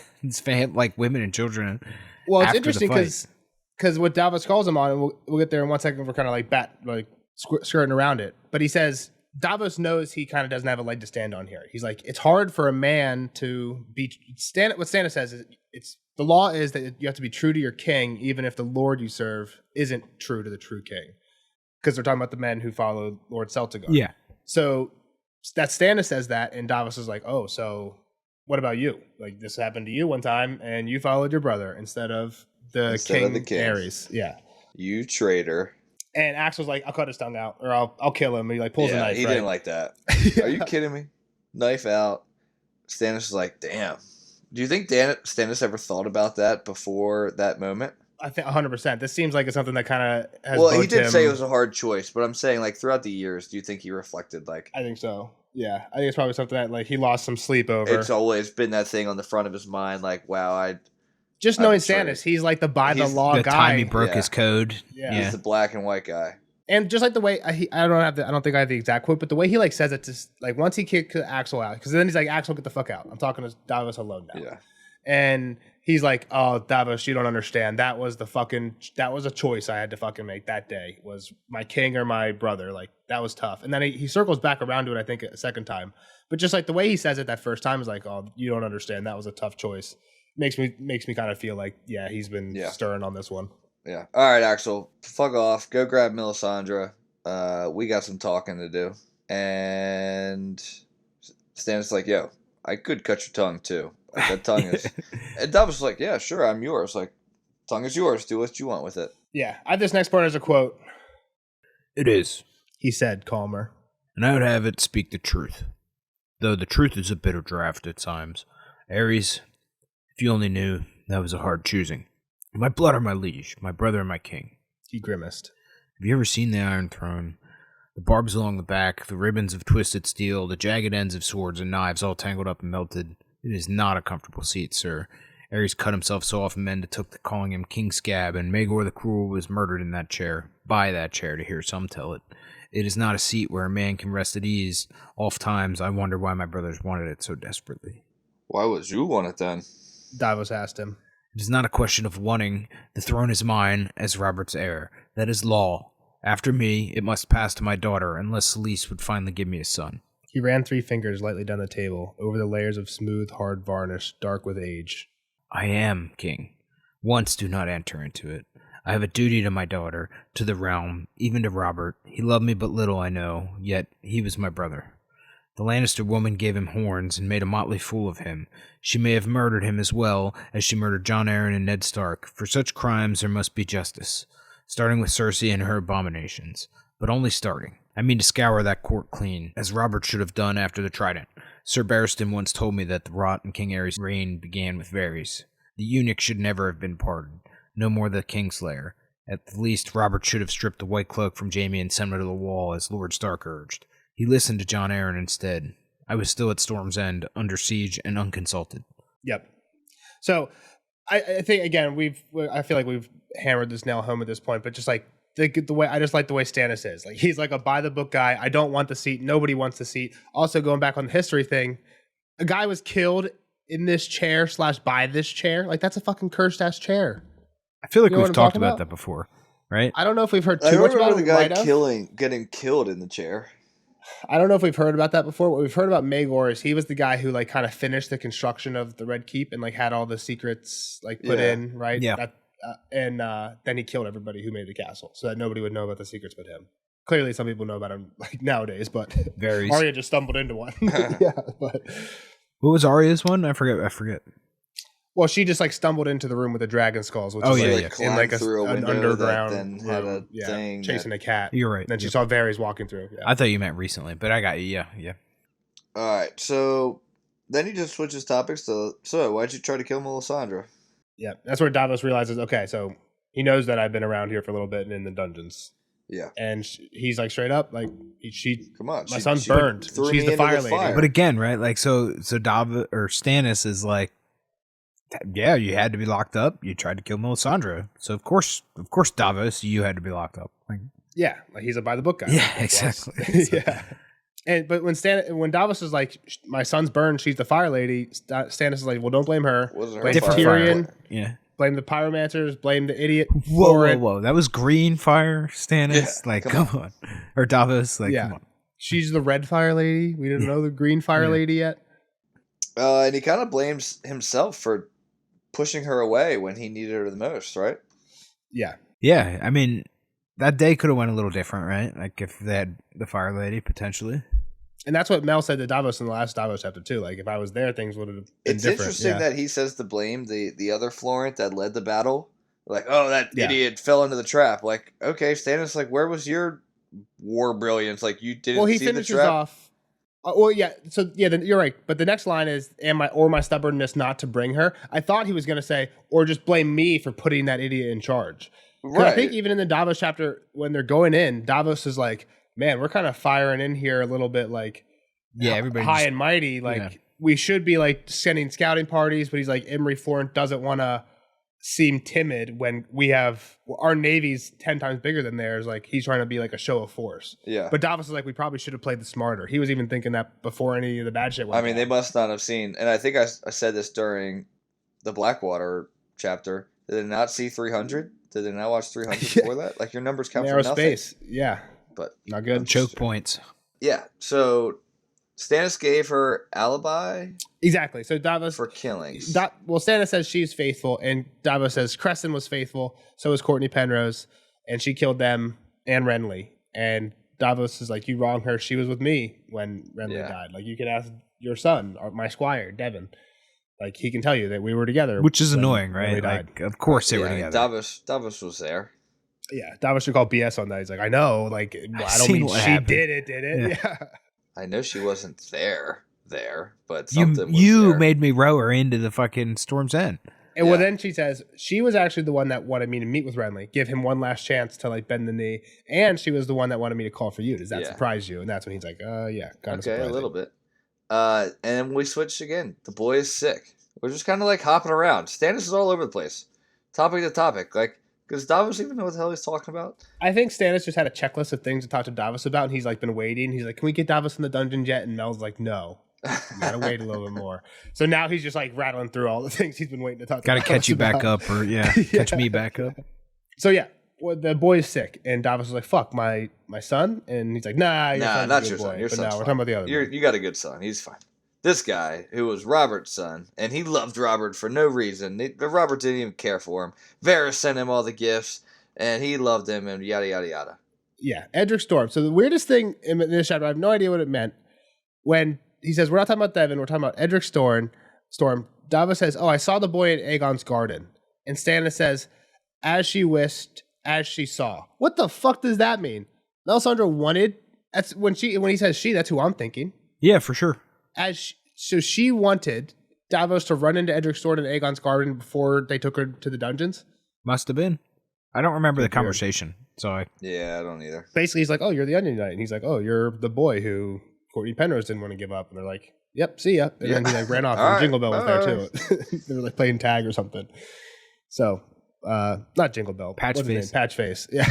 S2: like women and children.
S1: Well, it's interesting because what Davos calls him on, and we'll get there in 1 second. We're kind of like skirting around it. But he says Davos knows he kind of doesn't have a leg to stand on here. He's like, it's hard for a man to be what Stannis says is it's the law is that you have to be true to your king, even if the lord you serve isn't true to the true king. Because they're talking about the men who follow Lord Celtigar.
S2: Yeah.
S1: So that Stannis says that, and Davos is like, oh, so what about you? Like this happened to you one time, and you followed your brother instead of the king Aerys. Yeah,
S3: you traitor.
S1: And Axel's like, I'll cut his tongue out, or I'll kill him. He like pulls a knife.
S3: He didn't like that. Are you kidding me? Knife out. Stannis is like, damn. Do you think Stannis ever thought about that before that moment?
S1: I think 100%. This seems like it's something that kind of has.
S3: Well, he did say it was a hard choice, but I'm saying like throughout the years, do you think he reflected like?
S1: I think so. Yeah, I think it's probably something that like he lost some sleep over.
S3: It's always been that thing on the front of his mind, like, wow,
S1: just knowing Stannis, he's like the by-the-law guy.
S2: The time he broke his code.
S3: Yeah, he's the black and white guy.
S1: And just like the way I don't think I have the exact quote, but the way he like says it, just like once he kicked Axel out, because then he's like, Axel, get the fuck out. I'm talking to Davos alone now.
S3: Yeah.
S1: And he's like, oh, Davos, you don't understand. That was a choice I had to fucking make that day. Was my king or my brother. Like, that was tough. And then he circles back around to it, I think, a second time. But just like the way he says it that first time is like, oh, you don't understand. That was a tough choice. Makes me kind of feel like, yeah, he's been stirring on this one.
S3: Yeah. All right, Axel, fuck off. Go grab Melisandre. We got some talking to do. And Stannis like, yo, I could cut your tongue too. Like that tongue is. And Davos was like, yeah, sure, I'm yours. Like, tongue is yours. Do what you want with it.
S1: Yeah. I have this next part as a quote.
S2: It is,
S1: he said, calmer.
S2: And I would have it speak the truth. Though the truth is a bitter draught at times. Aerys, if you only knew, that was a hard choosing. My blood or my liege, my brother and my king.
S1: He grimaced.
S2: Have you ever seen the Iron Throne? The barbs along the back, the ribbons of twisted steel, the jagged ends of swords and knives all tangled up and melted. It is not a comfortable seat, sir. Aerys cut himself so often men took to calling him King Scab, and Maegor the Cruel was murdered in that chair, by that chair, to hear some tell it. It is not a seat where a man can rest at ease. Oft times I wonder why my brothers wanted it so desperately.
S3: Why would you want it then?
S1: Davos asked him.
S2: It is not a question of wanting. The throne is mine, as Robert's heir. That is law. After me, it must pass to my daughter, unless Selyse would finally give me a son.
S1: He ran 3 fingers lightly down the table, over the layers of smooth, hard varnish, dark with age.
S2: I am king. Once do not enter into it. I have a duty to my daughter, to the realm, even to Robert. He loved me but little, I know, yet he was my brother. The Lannister woman gave him horns and made a motley fool of him. She may have murdered him as well as she murdered Jon Arryn and Ned Stark. For such crimes there must be justice, starting with Cersei and her abominations. But only starting. I mean to scour that court clean, as Robert should have done after the Trident. Sir Barristan once told me that the rot in King Aerys' reign began with Varys. The eunuch should never have been pardoned, no more the Kingslayer. At the least, Robert should have stripped the white cloak from Jaime and sent him to the wall, as Lord Stark urged. He listened to Jon Arryn instead. I was still at Storm's End, under siege and unconsulted.
S1: Yep. So, I think, again, I feel like we've hammered this nail home at this point, but just like, the way I just like the way Stannis is. Like, he's like a by the book guy. I don't want the seat. Nobody wants the seat. Also, going back on the history thing, a guy was killed in this chair / by this chair. Like, that's a fucking cursed ass chair.
S2: I feel like we've talked about that before, right?
S1: I don't know if we've heard too much about
S3: the guy getting killed in the chair.
S1: I don't know if we've heard about that before. What we've heard about Maegor is he was the guy who like kind of finished the construction of the Red Keep and like had all the secrets like put in, right?
S2: Yeah.
S1: And then he killed everybody who made the castle so that nobody would know about the secrets but him. clearly some people know about him like nowadays, but
S2: Varies.
S1: Arya just stumbled into one. Yeah, but
S2: What was Arya's one? I forget.
S1: well, she just like stumbled into the room with the dragon skulls, which
S2: Oh,
S1: is
S2: yeah,
S1: like,
S2: yeah.
S3: Climbed
S1: in like
S3: through a
S1: an
S3: window
S1: underground
S3: that then had a
S1: room,
S3: thing
S1: chasing
S3: that-
S1: a cat.
S2: You're right.
S1: Then she saw Varys walking through. Yeah.
S2: I thought you meant recently, but I got you. Yeah.
S3: All right, so then he just switches topics to, so why'd you try to kill Melisandre?
S1: Yeah, that's where Davos realizes, okay, so he knows that I've been around here for a little bit and in the dungeons.
S3: Yeah.
S1: And he's like straight up, like,
S3: Come on.
S1: my son's burned.
S3: threw
S1: She's
S3: me
S1: the
S3: into
S1: fire lady.
S2: But again, right? Like, so Davos or Stannis is like, yeah, you had to be locked up. You tried to kill Melisandre, so of course, Davos, you had to be locked up. Like,
S1: Yeah, like he's a by the book guy.
S2: yeah,
S1: Like,
S2: exactly.
S1: yeah. But when Davos is like, my son's burned, she's the fire lady, Stannis is like, well, don't blame her.
S3: Wasn't her
S1: Blame
S2: Different
S1: Tyrion.
S2: fire. Yeah.
S1: Blame the pyromancers. Blame the idiot.
S2: Whoa. That was green fire, Stannis.
S3: Yeah,
S2: like,
S3: come
S2: come on. Or Davos. Like,
S1: Yeah.
S2: come on.
S1: She's the red fire lady. We didn't know the green fire
S2: Yeah.
S1: lady yet.
S3: And he kind of blames himself for pushing her away when he needed her the most, right?
S1: Yeah.
S2: Yeah, I mean, that day could have went a little different, right? Like if they had the fire lady potentially.
S1: And that's what Mel said to Davos in the last Davos chapter too. Like if I was there, things would have been
S3: It's
S1: different.
S3: interesting
S1: Yeah.
S3: that he says to blame the other Florent that led the battle. Like, oh, that
S1: Yeah.
S3: idiot fell into the trap. Like, okay, Stannis, like, where was your war brilliance? Like, you didn't
S1: Well, he
S3: see the
S1: finishes
S3: trap.
S1: off. Well, yeah. So yeah, then you're right. But the next line is, my stubbornness not to bring her." I thought he was going to say, "Or just blame me for putting that idiot in charge." 'Cause
S3: Right.
S1: I think even in the Davos chapter, when they're going in, Davos is like, "Man, we're kind of firing in here a little bit, like
S2: Yeah, everybody
S1: high
S2: just-
S1: and mighty. Like
S2: yeah.
S1: we should be like sending scouting parties." But he's like, Emery Florent doesn't want to seem timid when we have our navy's 10 times bigger than theirs. Like he's trying to be like a show of force.
S3: Yeah.
S1: But Davos is like, we probably should have played the smarter. He was even thinking that before any of the bad shit went
S3: I mean, they
S1: down.
S3: must not have seen, and I think I said this during the Blackwater chapter. Did they not see 300? Did they not watch 300
S1: Yeah.
S3: before that? Like, your numbers count
S1: narrow
S3: for nothing.
S1: space. Yeah,
S3: But
S1: not good.
S2: choke points.
S3: yeah, so Stannis gave her alibi
S1: Exactly. So Davos,
S3: for killings.
S1: well, Stannis says she's faithful, and Davos says Creston was faithful. So was Courtney Penrose, and she killed them and Renly. And Davos is like, you wrong her. She was with me when Renly
S3: Yeah.
S1: died. Like you can ask your son or my squire Devon. Like he can tell you that we were together,
S2: Which is
S1: when
S2: annoying,
S1: Renly
S2: right?
S1: died.
S2: Like, of course they were
S3: Yeah,
S2: together.
S3: Davos was there.
S1: Yeah, Davos should call BS on that. He's like, I know, like, well, I don't
S2: seen
S1: mean
S2: what
S1: she
S2: happened.
S1: did it? Yeah.
S3: I know she wasn't there, but
S2: You
S3: something was there.
S2: made me row her into the fucking Storm's End.
S1: And well,
S3: Yeah.
S1: then she says she was actually the one that wanted me to meet with Renly, give him one last chance to like bend the knee, and she was the one that wanted me to call for you. Does that
S3: Yeah.
S1: surprise you? And that's when he's like, yeah, kind of
S3: Okay, a
S1: surprising.
S3: little bit. And we switched again. The boy is sick. We're just kind of like hopping around. Stannis is all over the place, topic to topic. Like, does Davos even know what the hell he's talking about?
S1: I think Stannis just had a checklist of things to talk to Davos about, and he's like been waiting. He's like, can we get Davos in the dungeon yet? And Mel's like, no. You gotta wait a little bit more. So now he's just like rattling through all the things he's been waiting to talk.
S2: Got to
S1: to
S2: catch you
S1: Davos
S2: back
S1: about.
S2: up, or catch me back up.
S1: So yeah, well, the boy is sick, and Davos is like, "Fuck my son," and he's like, "Nah, your
S3: Nah,
S1: son's
S3: not
S1: a good
S3: your
S1: boy."
S3: son. Your
S1: but
S3: son's
S1: no, we're
S3: fine.
S1: talking about the other. boy.
S3: You got a good son. He's fine. This guy, who was Robert's son, and he loved Robert for no reason. Robert didn't even care for him. Varys sent him all the gifts, and he loved him, and yada, yada, yada.
S1: Yeah, Edric Storm. So the weirdest thing in this chapter, I have no idea what it meant. When he says, we're not talking about Devon, we're talking about Edric Storm. Davos says, oh, I saw the boy in Aegon's garden. And Stannis says, as she wished, as she saw. What the fuck does that mean? Melisandre wanted, that's when he says she, that's who I'm thinking.
S2: Yeah, for sure.
S1: So she wanted Davos to run into Edric Storm in Aegon's garden before they took her to the dungeons.
S2: Must have been. I don't remember the
S1: Weird.
S2: conversation, so I.
S3: Yeah, I don't either.
S1: Basically, he's like, oh, you're the Onion Knight. And he's like, oh, you're the boy who Courtney Penrose didn't want to give up. And they're like, yep, see ya. And then he like ran off.
S3: All
S1: And
S3: right,
S1: Jingle Bell was there
S3: all
S1: too. They were like playing tag or something. So, not Jingle Bell.
S2: Patch
S1: What's his
S2: Face.
S1: name? Patch Face. Yeah.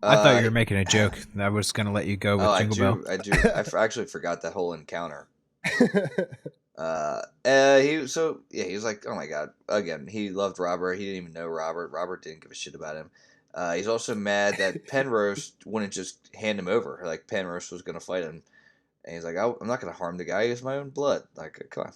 S2: I thought you were making a joke. I was going to let you go with
S3: Oh,
S2: Jingle Bell.
S3: I do. Actually forgot that whole encounter. He was like, oh my god, again, he loved Robert. He didn't even know Robert. Robert didn't give a shit about him. He's also mad that Penrose wouldn't just hand him over. Like Penrose was going to fight him, and he's like, I'm not going to harm the guy. He's my own blood. Like, come on,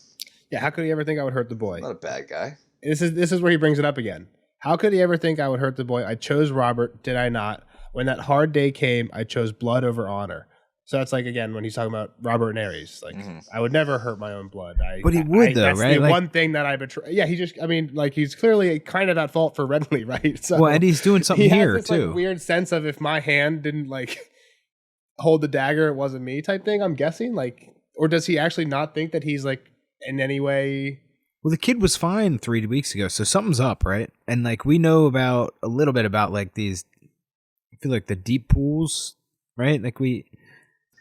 S1: Yeah. How could he ever think I would hurt the boy?
S3: I'm not a bad guy.
S1: This is where he brings it up again. How could he ever think I would hurt the boy? I chose Robert, did I not? When that hard day came, I chose blood over honor. So that's like, again, when he's talking about Robert and Ares, like, I would never hurt my own blood.
S2: But he would, though,
S1: that's
S2: right?
S1: the one thing that I betray. Yeah, he's clearly kind of at fault for Renly, right? So
S2: well, and he's doing something here,
S1: this,
S2: too.
S1: Like, weird sense of if my hand didn't, like, hold the dagger, it wasn't me type thing, I'm guessing. Like, or does he actually not think that he's, like, in any way...
S2: Well, the kid was fine 3 weeks ago, so something's up, right? And, like, we know about a little bit about, like, these... I feel like the deep pools, right? Like, we...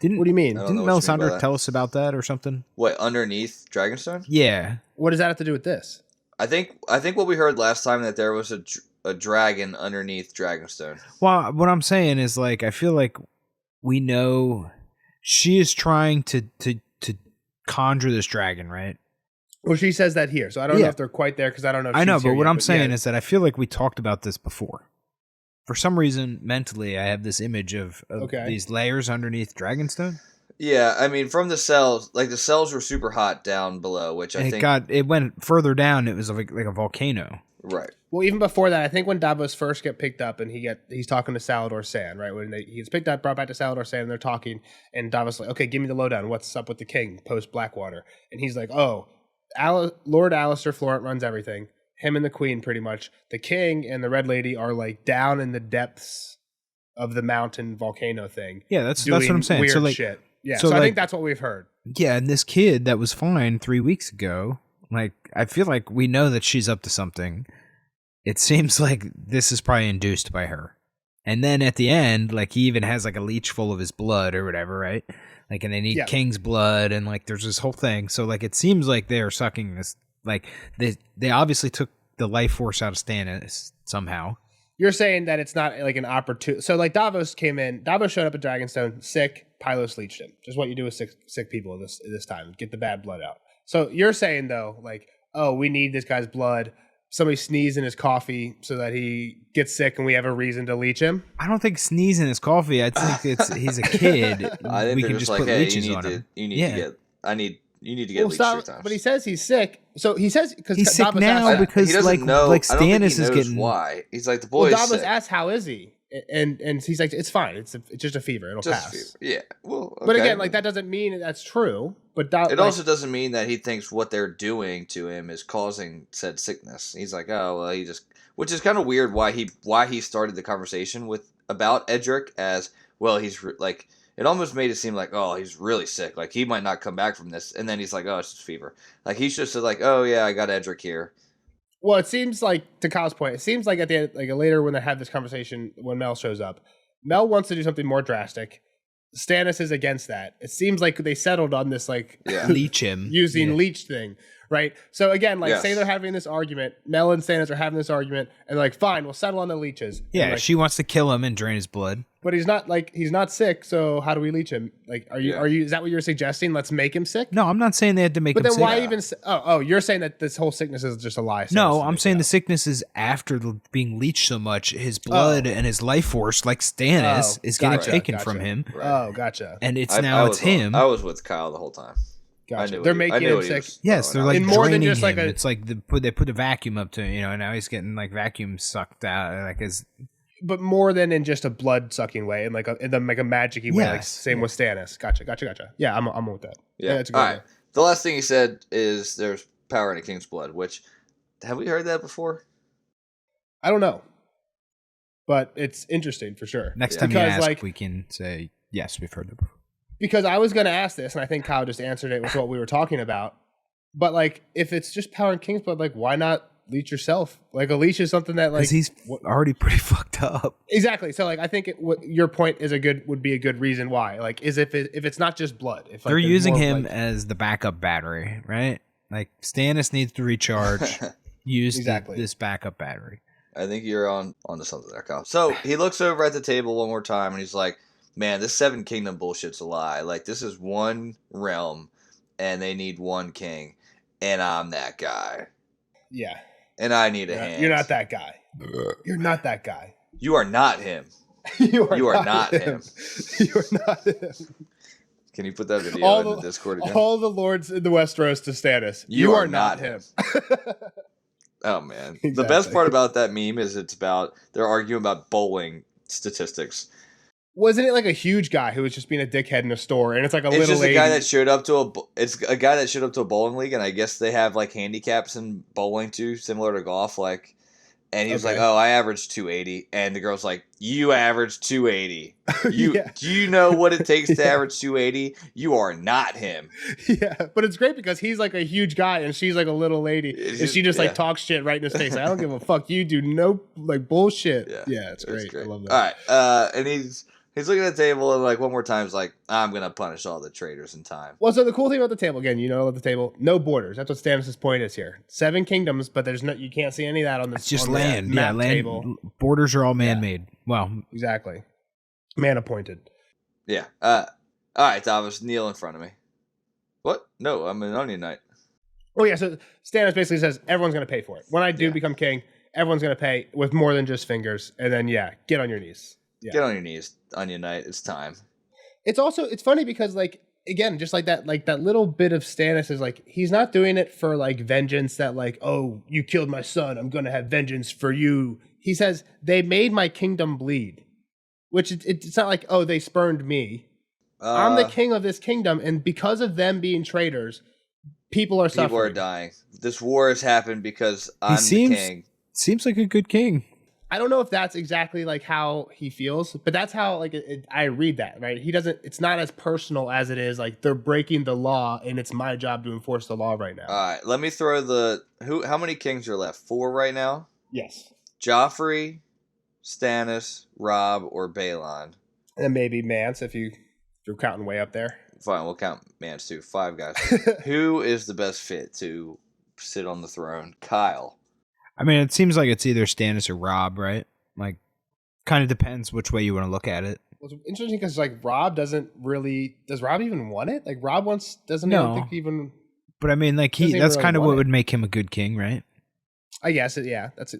S1: What do you mean?
S2: Didn't Melisandre tell us about that or something?
S3: What, underneath Dragonstone?
S2: Yeah.
S1: What does that have to do with this?
S3: I think what we heard last time that there was a dragon underneath Dragonstone.
S2: Well, what I'm saying is, like, I feel like we know she is trying to conjure this dragon, right?
S1: Well, she says that here, so I don't know if they're quite there because I don't know if
S2: I know,
S1: she's
S2: but
S1: here
S2: what
S1: yet,
S2: I'm saying is that I feel like we talked about this before. For some reason, mentally, I have this image of these layers underneath Dragonstone.
S3: Yeah, I mean, from the cells, like the cells were super hot down below, which I think
S2: it went further down. It was like a volcano,
S3: right?
S1: Well, even before that, I think when Davos first get picked up and he's talking to Salador Sand, right? When he gets picked up, brought back to Salador Sand, and they're talking, and Davos like, okay, give me the lowdown. What's up with the king post Blackwater? And he's like, oh, Lord Alistair Florent runs everything. Him and the queen, pretty much. The king and the Red Lady are like down in the depths of the mountain volcano thing.
S2: Yeah, that's what I'm saying.
S1: Weird
S2: so like,
S1: shit. Yeah, so I think that's what we've heard.
S2: Yeah, and this kid that was fine 3 weeks ago, like, I feel like we know that she's up to something. It seems like this is probably induced by her. And then at the end, like, he even has like a leech full of his blood or whatever, right? Like, and they need king's blood, and like, there's this whole thing. So like, it seems like they are sucking this. Like, they obviously took the life force out of Stannis somehow.
S1: You're saying that it's not like an opportunity. So like, Davos came in. Davos showed up at Dragonstone sick. Pylos leeched him. Just what you do with sick people this time. Get the bad blood out. So you're saying though, like, oh, we need this guy's blood. Somebody sneezed in his coffee so that he gets sick, and we have a reason to leech him.
S2: I don't think sneeze in his coffee. I think he's a kid.
S3: I think
S2: we can just put leeches on him.
S3: You need to get leech 3 times.
S1: But he says he's sick. So he says because
S2: he's sick now because like Stannis is getting
S3: why. He's like the boy.
S1: Well, Davos asks how is he, and he's like it's fine. It's just a fever. It'll pass.
S3: Fever. Yeah. Well, okay.
S1: But again, like that doesn't mean that's true. But
S3: it also doesn't mean that he thinks what they're doing to him is causing said sickness. He's like, oh well, which is kind of weird. Why he started the conversation about Edric as well. He's like. It almost made it seem like, oh, he's really sick. Like, he might not come back from this. And then he's like, oh, it's just fever. Like, he's just like, oh, yeah, I got Edric here.
S1: Well, it seems like, to Kyle's point, it seems like at the end, like later when they have this conversation, when Mel shows up, Mel wants to do something more drastic. Stannis is against that. It seems like they settled on this, like,
S2: leech him.
S1: Using leech thing, right? So, again, like, say they're having this argument. Mel and Stannis are having this argument, and they're like, fine, we'll settle on the leeches.
S2: Yeah,
S1: like,
S2: she wants to kill him and drain his blood.
S1: But he's not sick, so how do we leech him? Like, are you, is that what you're suggesting? Let's make him sick?
S2: No, I'm not saying they had to make him sick.
S1: But then why even, you're saying that this whole sickness is just a lie.
S2: No, I'm saying the sickness is after being leeched so much, his blood and his life force, like Stannis, is getting taken from him.
S1: Right. Oh, gotcha.
S2: And it's him.
S3: I was with Kyle the whole time.
S1: Gotcha. They're making him sick.
S2: Yes, they're like
S1: in more than just
S2: him.
S1: like a.
S2: It's like they put a vacuum up to now he's getting like vacuum sucked out like his.
S1: But more than in just a blood sucking way, and like a magic-y way, like same with Stannis. Gotcha. Yeah, I'm with that.
S3: Yeah,
S1: that's a good
S3: all right. The last thing he said is there's power in a king's blood. Which have we heard that before?
S1: I don't know, but it's interesting for sure.
S2: Next time you ask, we can say yes, we've heard that before.
S1: Because I was going to ask this, and I think Kyle just answered it with what we were talking about. But like, if it's just power in king's blood, like, why not leech yourself? Like, a leech is something that like
S2: he's already pretty fucked up.
S1: Exactly. So like, I think your point is would be a good reason why. Like, is if it's not just blood. If
S2: they're using him as the backup battery, right? Like Stannis needs to recharge. Use this backup battery.
S3: I think you're on to something there, Kyle. So he looks over at the table one more time, and he's like, man, this Seven Kingdom bullshit's a lie. Like, this is one realm, and they need one king, and I'm that guy.
S1: Yeah.
S3: And I need a hand.
S1: You're not that guy. You're not that guy.
S3: You are not him.
S1: You are
S3: not him.
S1: You are not him.
S3: Can you put that video in the Discord again?
S1: All the lords in the Westeros to Stannis. You are not him.
S3: Oh, man.
S1: Exactly.
S3: The best part about that meme is they're arguing about bowling statistics.
S1: Wasn't it like a huge guy who was just being a dickhead in a store, and it's like a
S3: It's
S1: little
S3: just
S1: lady?
S3: a guy that showed up to a guy that showed up to a bowling league, and I guess they have like handicaps in bowling too, similar to golf. Like, and he was like, "Oh, I averaged 280," and the girl's like, "You averaged 280. Do you know what it takes to average 280? You are not him."
S1: Yeah, but it's great because he's like a huge guy and she's like a little lady, and she just like talks shit right in his face. Like, I don't give a fuck. You do no like bullshit. Yeah, it's great. I love that.
S3: All right, and he's looking at the table and like one more time, he's like, "I'm gonna punish all the traitors in time."
S1: Well, so the cool thing about the table, again, at the table, no borders. That's what Stannis' point is here. 7 kingdoms, but you can't see any of that on the
S2: It's just
S1: on
S2: land.
S1: map
S2: Land.
S1: table.
S2: Borders are all man-made. Well,
S1: Exactly. Man appointed.
S3: Yeah. All right, Davos, kneel in front of me. What? No, I'm an Onion Knight.
S1: Oh yeah, so Stannis basically says everyone's going to pay for it. When I do become king, everyone's going to pay with more than just fingers. And then get on your knees. Yeah.
S3: Get on your knees, Onion Knight. It's time.
S1: It's funny because like again, just like that little bit of Stannis is like he's not doing it for like vengeance that like, oh, you killed my son, I'm going to have vengeance for you. He says they made my kingdom bleed. Which it's not like, oh, they spurned me. I'm the king of this kingdom, and because of them being traitors, people are suffering.
S3: People are dying. This war has happened because I'm the king.
S2: Seems like a good king.
S1: I don't know if that's exactly like how he feels, but that's how like I read that, right? He doesn't. It's not as personal as it is like they're breaking the law, and it's my job to enforce the law right now.
S3: All right, let me throw how many kings are left? 4 right now.
S1: Yes.
S3: Joffrey, Stannis, Robb, or Balon.
S1: And maybe Mance if you're counting way up there.
S3: Fine, we'll count Mance too. 5 guys. Who is the best fit to sit on the throne? Kyle.
S2: I mean, it seems like it's either Stannis or Robb, right? Like, kind of depends which way you want to look at it.
S1: Well, it's interesting because like Robb does Robb even want it? Like Robb doesn't
S2: No.
S1: think even.
S2: But I mean, like that's
S1: really
S2: kind of what
S1: want it.
S2: would make him a good king, right?
S1: I guess that's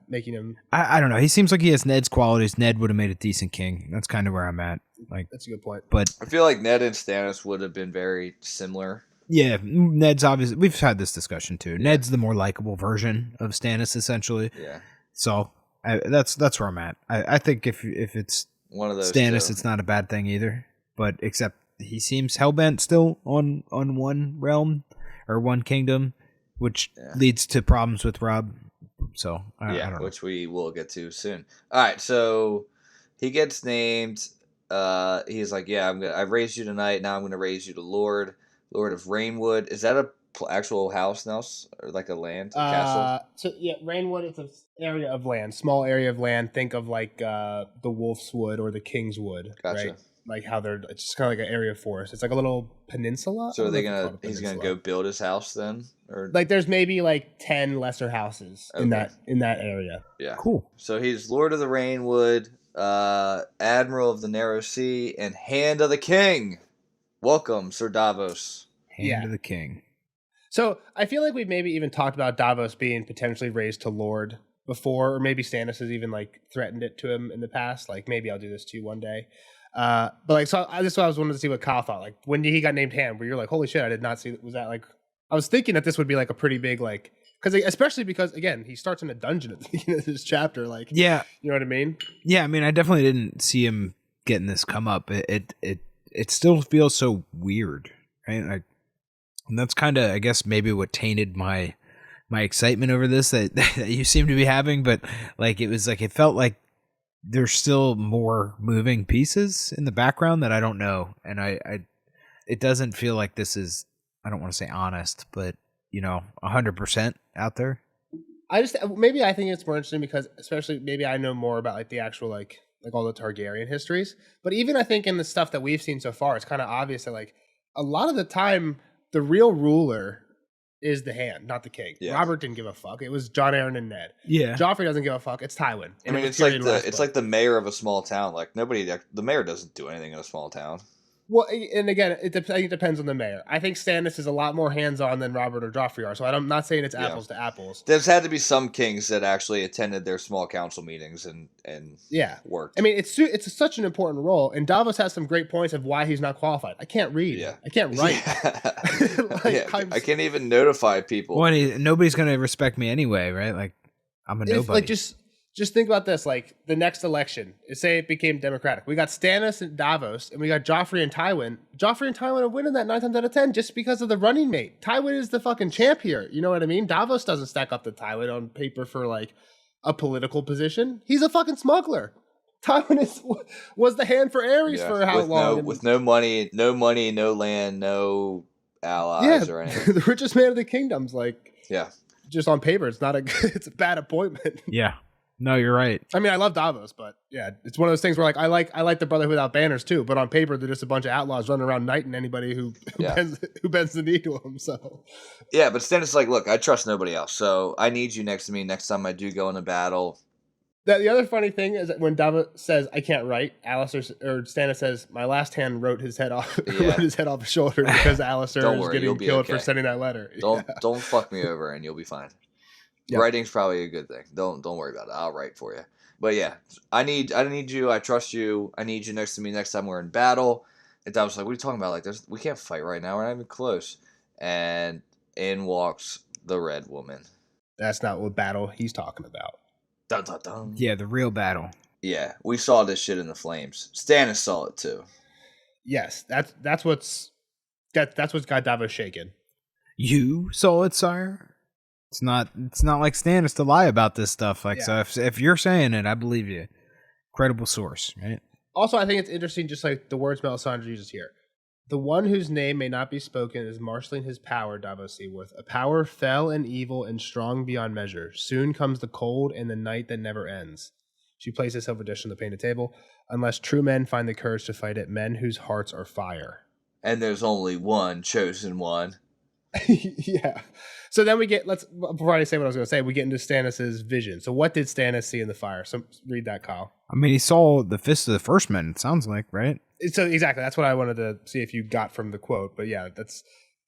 S1: making him.
S2: I don't know. He seems like he has Ned's qualities. Ned would have made a decent king. That's kind of where I'm at. Like,
S1: that's a good point.
S2: But
S3: I feel like Ned and Stannis would have been very similar.
S2: yeah, Ned's obviously. We've had this discussion too. Ned's the more likable version of Stannis, essentially.
S3: Yeah.
S2: So that's where I'm at. I think if it's
S3: one of those
S2: Stannis,
S3: two.
S2: it's not a bad thing either. But except he seems hellbent still on one realm or one kingdom, which leads to problems with Robb. So I don't know.
S3: Which we will get to soon. All right, so he gets named. He's like, "Yeah, I raised you tonight. Now I'm going to raise you to Lord of Rainwood." Is that a actual house now, or like a castle?
S1: So yeah, Rainwood is an area of land, small area of land. Think of like the Wolf's Wood or the King's Wood,
S3: Gotcha.
S1: right? Like how it's just kind of like an area of forest. It's like a little peninsula.
S3: So he's gonna go build his house then, or
S1: like there's maybe like 10 lesser houses in that area.
S3: Yeah,
S2: cool.
S3: So he's Lord of the Rainwood, Admiral of the Narrow Sea, and Hand of the King. Welcome, Sir Davos.
S2: Hand of the King.
S1: So I feel like we've maybe even talked about Davos being potentially raised to Lord before, or maybe Stannis has even like threatened it to him in the past. Like maybe I'll do this to you one day. But like, so I just wanted to see what Kyle thought. Like when he got named Hand, where you're like, holy shit, I did not see. Was that like? I was thinking that this would be like a pretty big like, especially because again, he starts in a dungeon at the beginning of this chapter. Like,
S2: yeah,
S1: you know what I mean?
S2: Yeah, I mean, I definitely didn't see him getting this come up. It still feels so weird, right? And that's kind of, I guess, maybe what tainted my excitement over this that you seem to be having. But like, it felt like there's still more moving pieces in the background that I don't know, and it doesn't feel like this is, I don't want to say honest, but 100% out there. I
S1: think it's more interesting because especially maybe I know more about like the actual like all the Targaryen histories, but even I think in the stuff that we've seen so far, it's kind of obvious that like a lot of the time the real ruler is the Hand, not the king. Yeah. Robert didn't give a fuck. It was Jon Arryn and Ned.
S2: Yeah.
S1: Joffrey doesn't give a fuck. It's Tywin.
S3: I mean, it's like the mayor of a small town. Like the mayor doesn't do anything in a small town.
S1: Well, and again, I think it depends on the mayor. I think Stannis is a lot more hands-on than Robert or Joffrey are, so I'm not saying it's apples to apples.
S3: There's had to be some kings that actually attended their small council meetings and worked.
S1: I mean, it's such an important role, and Davos has some great points of why he's not qualified. I can't read.
S3: Yeah.
S1: I can't write.
S3: I can't even notify people.
S2: Well, nobody's going to respect me anyway, right? Like, I'm a nobody.
S1: Like, just just think about this, like the next election, say it became Democratic. We got Stannis and Davos, and we got Joffrey and Tywin. Joffrey and Tywin are winning that 9 times out of 10 just because of the running mate. Tywin is the fucking champ here. You know what I mean? Davos doesn't stack up to Tywin on paper for like a political position. He's a fucking smuggler. Tywin was the hand for Aerys for how long?
S3: With no money, no land, no allies or anything.
S1: The richest man of the kingdom's like,
S3: yeah.
S1: Just on paper, it's a bad appointment.
S2: Yeah. No, you're right.
S1: I mean, I love Davos, but yeah, it's one of those things where like I like the Brotherhood without banners too, but on paper they're just a bunch of outlaws running around knighting anybody who bends the knee to them. So
S3: yeah, but Stannis is like, look, I trust nobody else, so I need you next to me next time I do go in a battle.
S1: The other funny thing is that when Davos says I can't write, Stannis says my last hand wrote his head off wrote his head off his shoulder because Alistair is getting killed for sending that letter.
S3: Don't fuck me over and you'll be fine. Yep. Writing's probably a good thing. Don't worry about it. I'll write for you. But yeah, I need you. I trust you. I need you next to me next time we're in battle. And Davos was like, what are you talking about? Like, we can't fight right now. We're not even close. And in walks the Red Woman.
S1: That's not what battle he's talking about.
S3: Dun, dun, dun.
S2: Yeah, the real battle.
S3: Yeah, we saw this shit in the flames. Stannis saw it too.
S1: Yes, that's what's got Davos shaken.
S2: You saw it, sire? It's not like Stannis to lie about this stuff. Like, so if you're saying it, I believe you. Credible source, right?
S1: Also, I think it's interesting, just like the words Melisandre uses here. The one whose name may not be spoken is marshaling his power, Davos Seaworth. A power fell and evil and strong beyond measure. Soon comes the cold and the night that never ends. She places a silver dish on the painted table. Unless true men find the courage to fight it, men whose hearts are fire.
S3: And there's only one chosen one.
S1: Yeah. So then before I say what I was going to say, we get into Stannis' vision. So what did Stannis see in the fire? So read that, Kyle.
S2: I mean, he saw the fists of the first men, it sounds like, right?
S1: So exactly. That's what I wanted to see if you got from the quote. But yeah,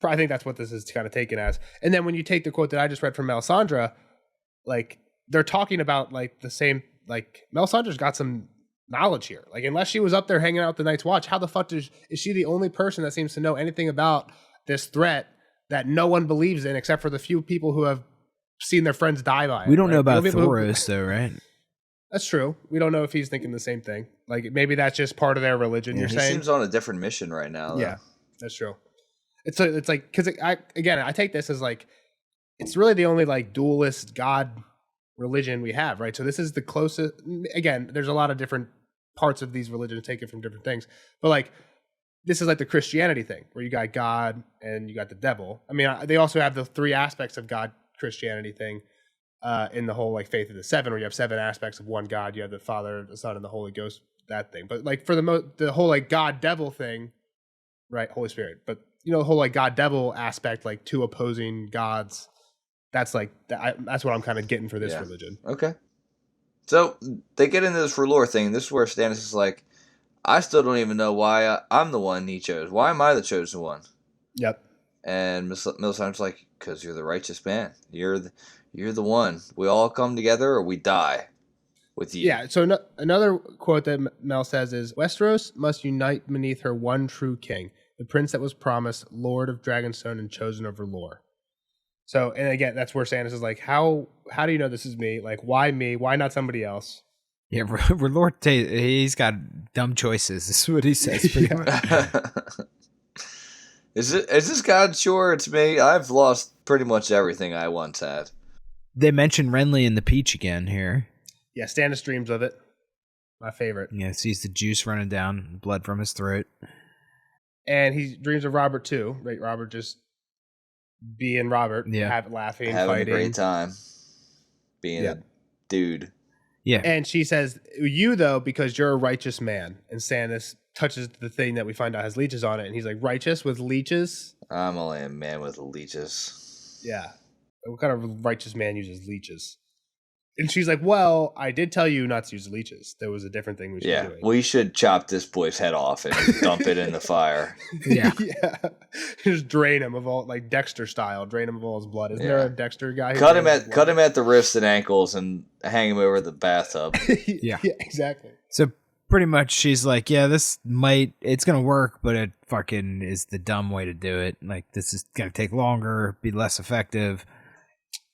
S1: I think that's what this is kind of taken as. And then when you take the quote that I just read from Melisandre, like they're talking about like the same, like Melisandre's got some knowledge here. Like unless she was up there hanging out with the Night's Watch, how the fuck is she the only person that seems to know anything about this threat that no one believes in except for the few people who have seen their friends die by it?
S2: We don't know about Thoros though, right?
S1: That's true. We don't know if he's thinking the same thing. Like maybe that's just part of their religion. You're saying he
S3: seems on a different mission right now. Though.
S1: Yeah, that's true. It's like because I take this as like it's really the only like dualist God religion we have, right? So this is the closest. Again, there's a lot of different parts of these religions taken from different things, but like this is like the Christianity thing where you got God and you got the devil. I mean, they also have the three aspects of God Christianity thing in the whole like faith of the seven, where you have 7 aspects of one God. You have the Father, the Son, and the Holy Ghost. That thing, but like for the whole like God devil thing, right? Holy Spirit, but you know the whole like God devil aspect, like 2 opposing gods. That's like that's what I'm kind of getting for this religion.
S3: Okay, so they get into this lore thing. This is where Stannis is like, I still don't even know why I'm the one he chose. Why am I the chosen one?
S1: Yep.
S3: And Melisandre's like, because you're the righteous man. You're the one. We all come together or we die with you.
S1: Yeah, so another quote that Mel says is, Westeros must unite beneath her one true king, the prince that was promised, Lord of Dragonstone and chosen over lore. So, and again, that's where Stannis is like, how do you know this is me? Like, why me? Why not somebody else?
S2: Yeah, Lord Tate, he's got dumb choices. This is what he says pretty much.
S3: Is this God sure it's me? I've lost pretty much everything I once had.
S2: They mention Renly and the peach again here.
S1: Yeah, Stannis dreams of it. My favorite.
S2: Yeah, sees the juice running down, blood from his throat.
S1: And he dreams of Robert too, right? Robert just being Robert, laughing,
S3: having
S1: fighting.
S3: a great time, being a dude.
S2: Yeah.
S1: And she says, you though, because you're a righteous man. And Stannis touches the thing that we find out has leeches on it. And he's like, righteous with leeches?
S3: I'm only a man with leeches.
S1: Yeah. What kind of righteous man uses leeches? And she's like, well, I did tell you not to use leeches. There was a different thing we should be doing.
S3: We should chop this boy's head off and dump it in the fire.
S2: Yeah.
S1: Yeah. Just drain him of all, like Dexter style, drain him of all his blood. Isn't there a Dexter guy?
S3: Cut him at the wrists and ankles and hang him over the bathtub.
S1: Yeah, exactly.
S2: So pretty much she's like, yeah, it's going to work, but it fucking is the dumb way to do it. Like, this is going to take longer, be less effective.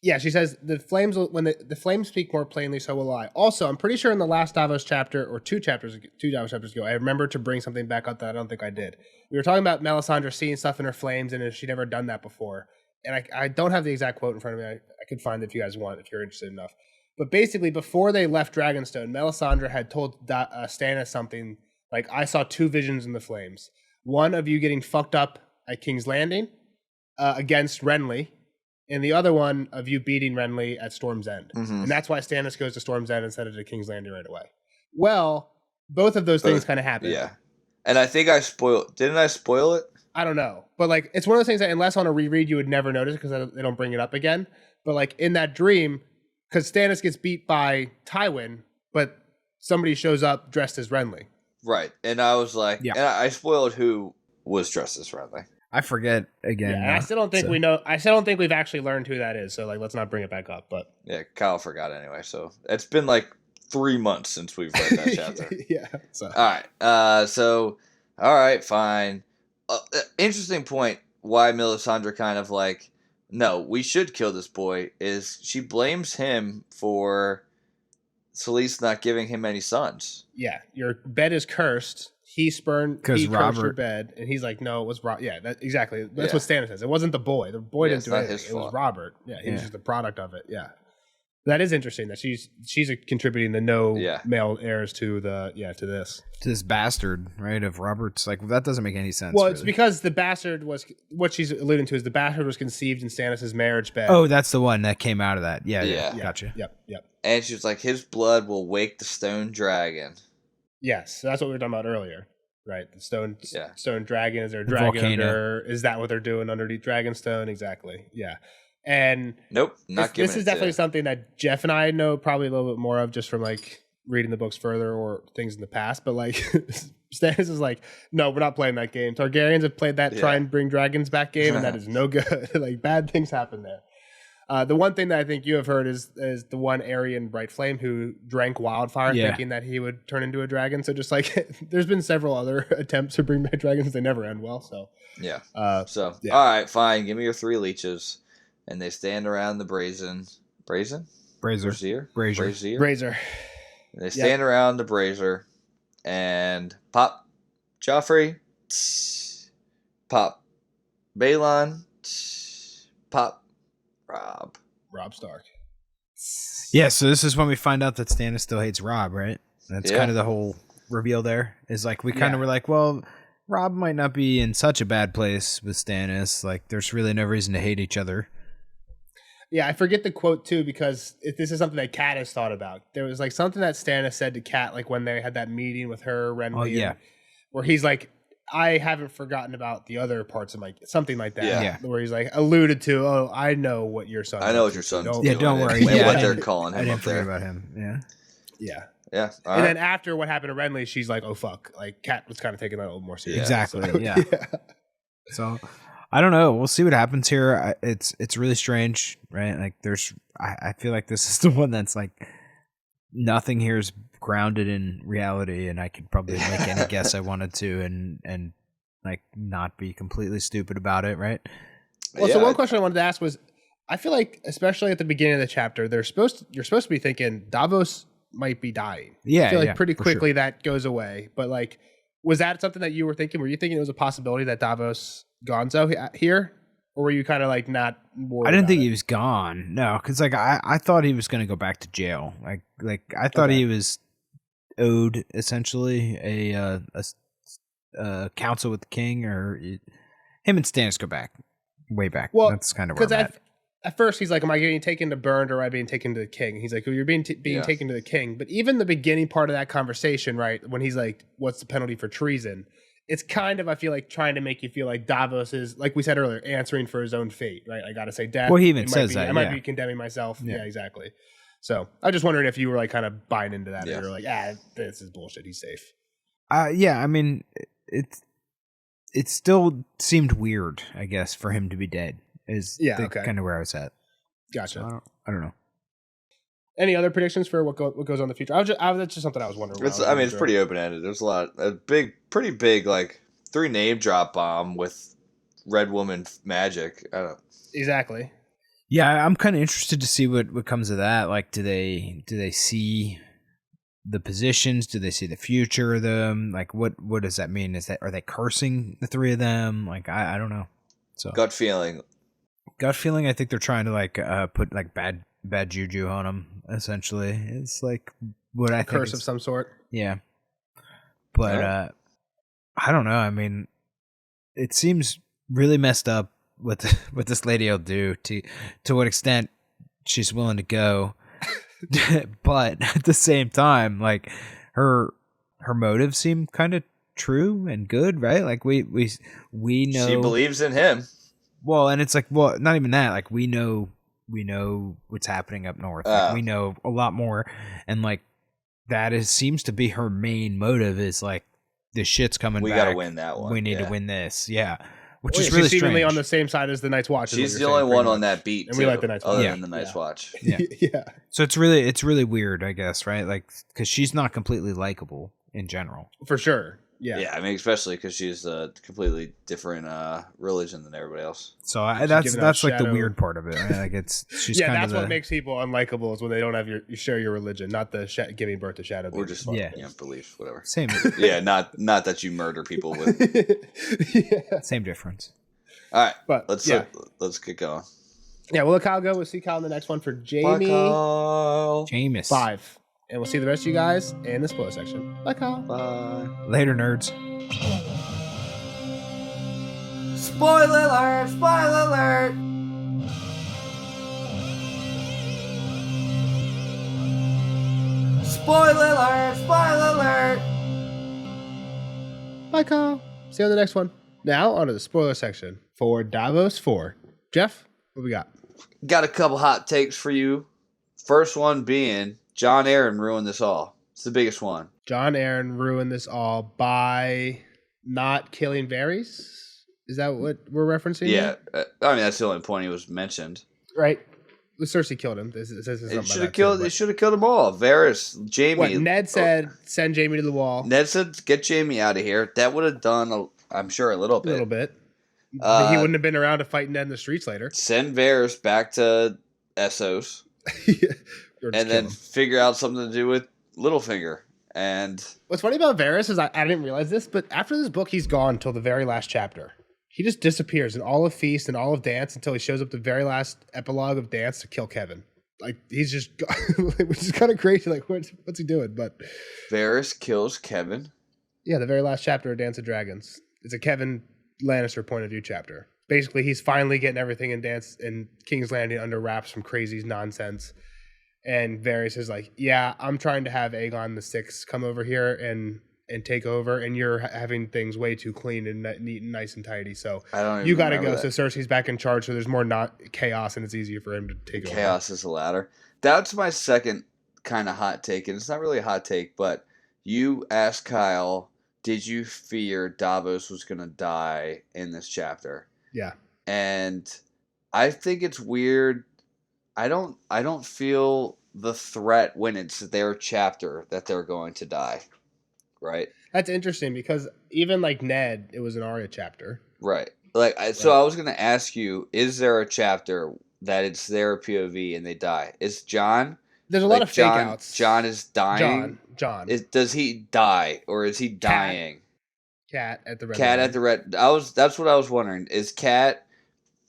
S1: Yeah, she says the flames when the flames speak more plainly, so will I. Also, I'm pretty sure in the last Davos chapter or two Davos chapters ago, I remember to bring something back up that I don't think I did. We were talking about Melisandre seeing stuff in her flames, and she'd never done that before. And I don't have the exact quote in front of me. I could find it if you guys want, if you're interested enough. But basically, before they left Dragonstone, Melisandre had told Stannis something like, "I saw two visions in the flames. One of you getting fucked up at King's Landing against Renly." And the other one of you beating Renly at Storm's End. Mm-hmm. And that's why Stannis goes to Storm's End instead of to King's Landing right away. Well, both of those things kind of happened.
S3: Yeah. And I think didn't I spoil it?
S1: I don't know. But like, it's one of those things that unless on a reread, you would never notice because they don't bring it up again. But like in that dream, because Stannis gets beat by Tywin, but somebody shows up dressed as Renly.
S3: Right. And I was like, and I spoiled who was dressed as Renly.
S2: I forget again.
S1: Yeah, I still don't think we know. I still don't think we've actually learned who that is. So like, let's not bring it back up. But
S3: yeah, Kyle forgot anyway. So it's been like 3 months since we've read that chapter.
S1: Yeah. So.
S3: All right. All right, fine. Interesting point. Why Melisandre kind of like, no, we should kill this boy. Is she blames him for Selyse not giving him any sons?
S1: Yeah, your bed is cursed. He cursed your bed, and he's like, no, it was Robert. Yeah, exactly. That's what Stannis says. It wasn't the boy. The boy didn't do anything. It was Robert. Yeah, he was just the product of it. Yeah, that is interesting. That she's contributing the male heirs to this
S2: bastard, right? Of Robert's. Like that doesn't make any sense.
S1: Well, it's because the bastard was what she's alluding to is the bastard was conceived in Stannis' marriage bed.
S2: Oh, that's the one that came out of that. Yeah. Gotcha.
S1: Yep.
S3: And she was like, his blood will wake the stone dragon.
S1: Yes, so that's what we were talking about earlier, right? The stone dragon, is there a dragon under? Is that what they're doing underneath Dragonstone? Exactly. Yeah, and
S3: nope, not
S1: this is definitely something that Jeff and I know probably a little bit more of just from like reading the books further or things in the past. But like Stannis is like, no, we're not playing that game. Targaryens have played that try and bring dragons back game, and that is no good. Like bad things happen there. The one thing that I think you have heard is the one Aryan Bright Flame who drank wildfire thinking that he would turn into a dragon. So just like there's been several other attempts to bring back dragons. They never end well. So all
S3: right, fine. Give me your 3 leeches. And they stand around the brazier. They stand around the brazier and pop Joffrey, pop Balon, pop Robb Stark.
S2: Yeah, so this is when we find out that Stannis still hates Robb, right? That's kind of the whole reveal there. Is like we kind of were like, well, Robb might not be in such a bad place with Stannis. Like, there's really no reason to hate each other.
S1: Yeah, I forget the quote too because this is something that Kat has thought about. There was like something that Stannis said to Kat, like when they had that meeting with her, Renly, where he's like, I haven't forgotten about the other parts of my something like that.
S3: Yeah.
S1: Where he's like alluded to, oh, I know what your son.
S3: I know what your son's doing.
S2: Yeah, don't worry.
S3: What they're calling him.
S2: I didn't
S3: up there.
S2: forget about him.
S1: Yeah.
S3: And
S1: then after what happened to Renly, she's like, oh fuck. Like Kat was kind of taking that a little more seriously.
S2: Exactly. So, So I don't know. We'll see what happens here. It's really strange, right? Like I feel like this is the one that's like nothing here is grounded in reality, and I could probably make any guess I wanted to, and like not be completely stupid about it, right?
S1: Well, so one question I wanted to ask was, I feel like especially at the beginning of the chapter, you're supposed to be thinking Davos might be dying.
S2: Yeah,
S1: I feel like pretty quickly that goes away. But like, was that something that you were thinking? Were you thinking it was a possibility that Davos gonzo here? Or were you kind of like not worried?
S2: I didn't think he was gone. No, because like I thought he was going to go back to jail. Like I thought he was owed essentially a council with the king, or him and Stannis go back way back. Well, that's kind of where I'm at.
S1: At first he's like, am I getting taken to Burned or am I being taken to the king? He's like, well, you're being taken to the king. But even the beginning part of that conversation, right, when he's like, what's the penalty for treason? It's kind of, I feel like, trying to make you feel like Davos is, like we said earlier, answering for his own fate, right? I got to say death.
S2: Well, he even says that.
S1: I might be condemning myself. Yeah, exactly. So I was just wondering if you were like kind of buying into that. Or you were like, this is bullshit. He's safe.
S2: Yeah, I mean, it still seemed weird, I guess, for him to be dead. Kind of where I was at.
S1: Gotcha.
S2: So I don't know.
S1: Any other predictions for what goes on in the future? That's just something I was wondering.
S3: It's pretty open ended. There's pretty big, like 3 name drop bomb with Red Woman magic. I don't.
S1: Exactly.
S2: Yeah, I'm kind of interested to see what comes of that. Like, do they see the positions? Do they see the future of them? Like, what does that mean? Are they cursing the three of them? Like, I don't know. So
S3: Gut feeling.
S2: I think they're trying to like put like bad juju on them. Essentially, it's like what I think
S1: Curse of some sort.
S2: Yeah, but I don't know. I mean, it seems really messed up what this lady will do, to what extent she's willing to go. But at the same time, like her motives seem kind of true and good, right? Like we know
S3: She believes in him.
S2: Well, and it's like, well, not even that. Like we know what's happening up north. Like, we know a lot more, and like that seems to be her main motive. Is like the shit's coming.
S3: We
S2: back.
S3: gotta win that one.
S2: We need
S3: to
S2: win this. Yeah. Which
S1: Well,
S2: is really
S1: she's seemingly
S2: strange.
S1: on the same side as the Night's Watch.
S3: She's the only one on that beat,
S1: and we like the Night's Watch.
S3: Other than the Night's Watch.
S2: Yeah.
S1: Yeah.
S2: So it's really weird, I guess, right? Like, because she's not completely likable in general.
S1: For sure. Yeah.
S3: Yeah, I mean, especially because she's a completely different religion than everybody else.
S2: So
S1: giving out
S2: that's like the
S1: shadow.
S2: weird part of it. Right? Like she's
S1: Yeah,
S2: kind
S1: that's
S2: of
S1: what makes people unlikable is when they don't have you share your religion, not the giving birth to shadow.
S3: Or just beliefs, whatever.
S2: Same.
S3: Yeah, not that you murder people with.
S1: Yeah.
S2: Same difference.
S3: All right,
S1: But
S3: let's get going.
S1: Yeah, we'll let Kyle go. We'll see Kyle in the next one for Jamie.
S3: Bye, Kyle.
S2: Jameis.
S1: 5. And we'll see the rest of you guys in the spoiler section. Bye, Kyle.
S3: Bye.
S2: Later, nerds.
S3: Spoiler alert! Spoiler alert! Spoiler alert! Spoiler alert!
S1: Bye, Kyle. See you on the next one. Now, onto the spoiler section for Davos 4. Jeff, what we got?
S3: Got a couple hot takes for you. First one being John Aaron ruined this all. It's the biggest one.
S1: John Aaron ruined this all by not killing Varys? Is that what we're referencing?
S3: Yeah,
S1: here?
S3: I mean that's the only point he was mentioned.
S1: Right. Well, Cersei killed him. This is
S3: They
S1: something
S3: should
S1: about
S3: have killed.
S1: that too,
S3: They should have killed them all. Varys, Jamie.
S1: what Ned said, send Jamie to the wall.
S3: Ned said, "Get Jamie out of here." That would have done, I'm sure, a little
S1: A
S3: bit.
S1: little bit. He wouldn't have been around to fight Ned in the streets later.
S3: Send Varys back to Essos,
S1: Or just
S3: and
S1: kill
S3: then
S1: him.
S3: figure out something to do with Littlefinger. And
S1: What's funny about Varys is I didn't realize this, but after this book, he's gone until the very last chapter. He just disappears in all of Feast and all of Dance until he shows up the very last epilogue of Dance to kill Kevin. Like, he's just gone, which is kind of crazy. Like, what's he doing? But
S3: Varys kills Kevin.
S1: yeah, the very last chapter of Dance of Dragons. It's a Kevin Lannister point of view chapter. Basically, he's finally getting everything in Dance and King's Landing under wraps from crazy nonsense. And Varys is like, yeah, I'm trying to have Aegon the Sixth come over here and take over, and you're having things way too clean and neat and nice and tidy. So
S3: I don't. Even
S1: you got to go.
S3: remember
S1: So
S3: that.
S1: Cersei's back in charge. So there's more not chaos, and it's easier for him to take over.
S3: Chaos is the ladder. That's my second kind of hot take, and it's not really a hot take, but you asked Kyle, "Did you fear Davos was going to die in this chapter?"
S1: Yeah.
S3: And I think it's weird. I don't feel the threat when it's their chapter that they're going to die. Right?
S1: That's interesting because even like Ned, it was an Arya chapter.
S3: Right. Like so I was going to ask you, is there a chapter that it's their POV and they die? Is John
S1: There's a lot of fake
S3: John,
S1: outs.
S3: John is dying.
S1: John.
S3: Does he die or is he dying?
S1: Cat at the red.
S3: Cat
S1: Line.
S3: at the red. That's what I was wondering. Is Cat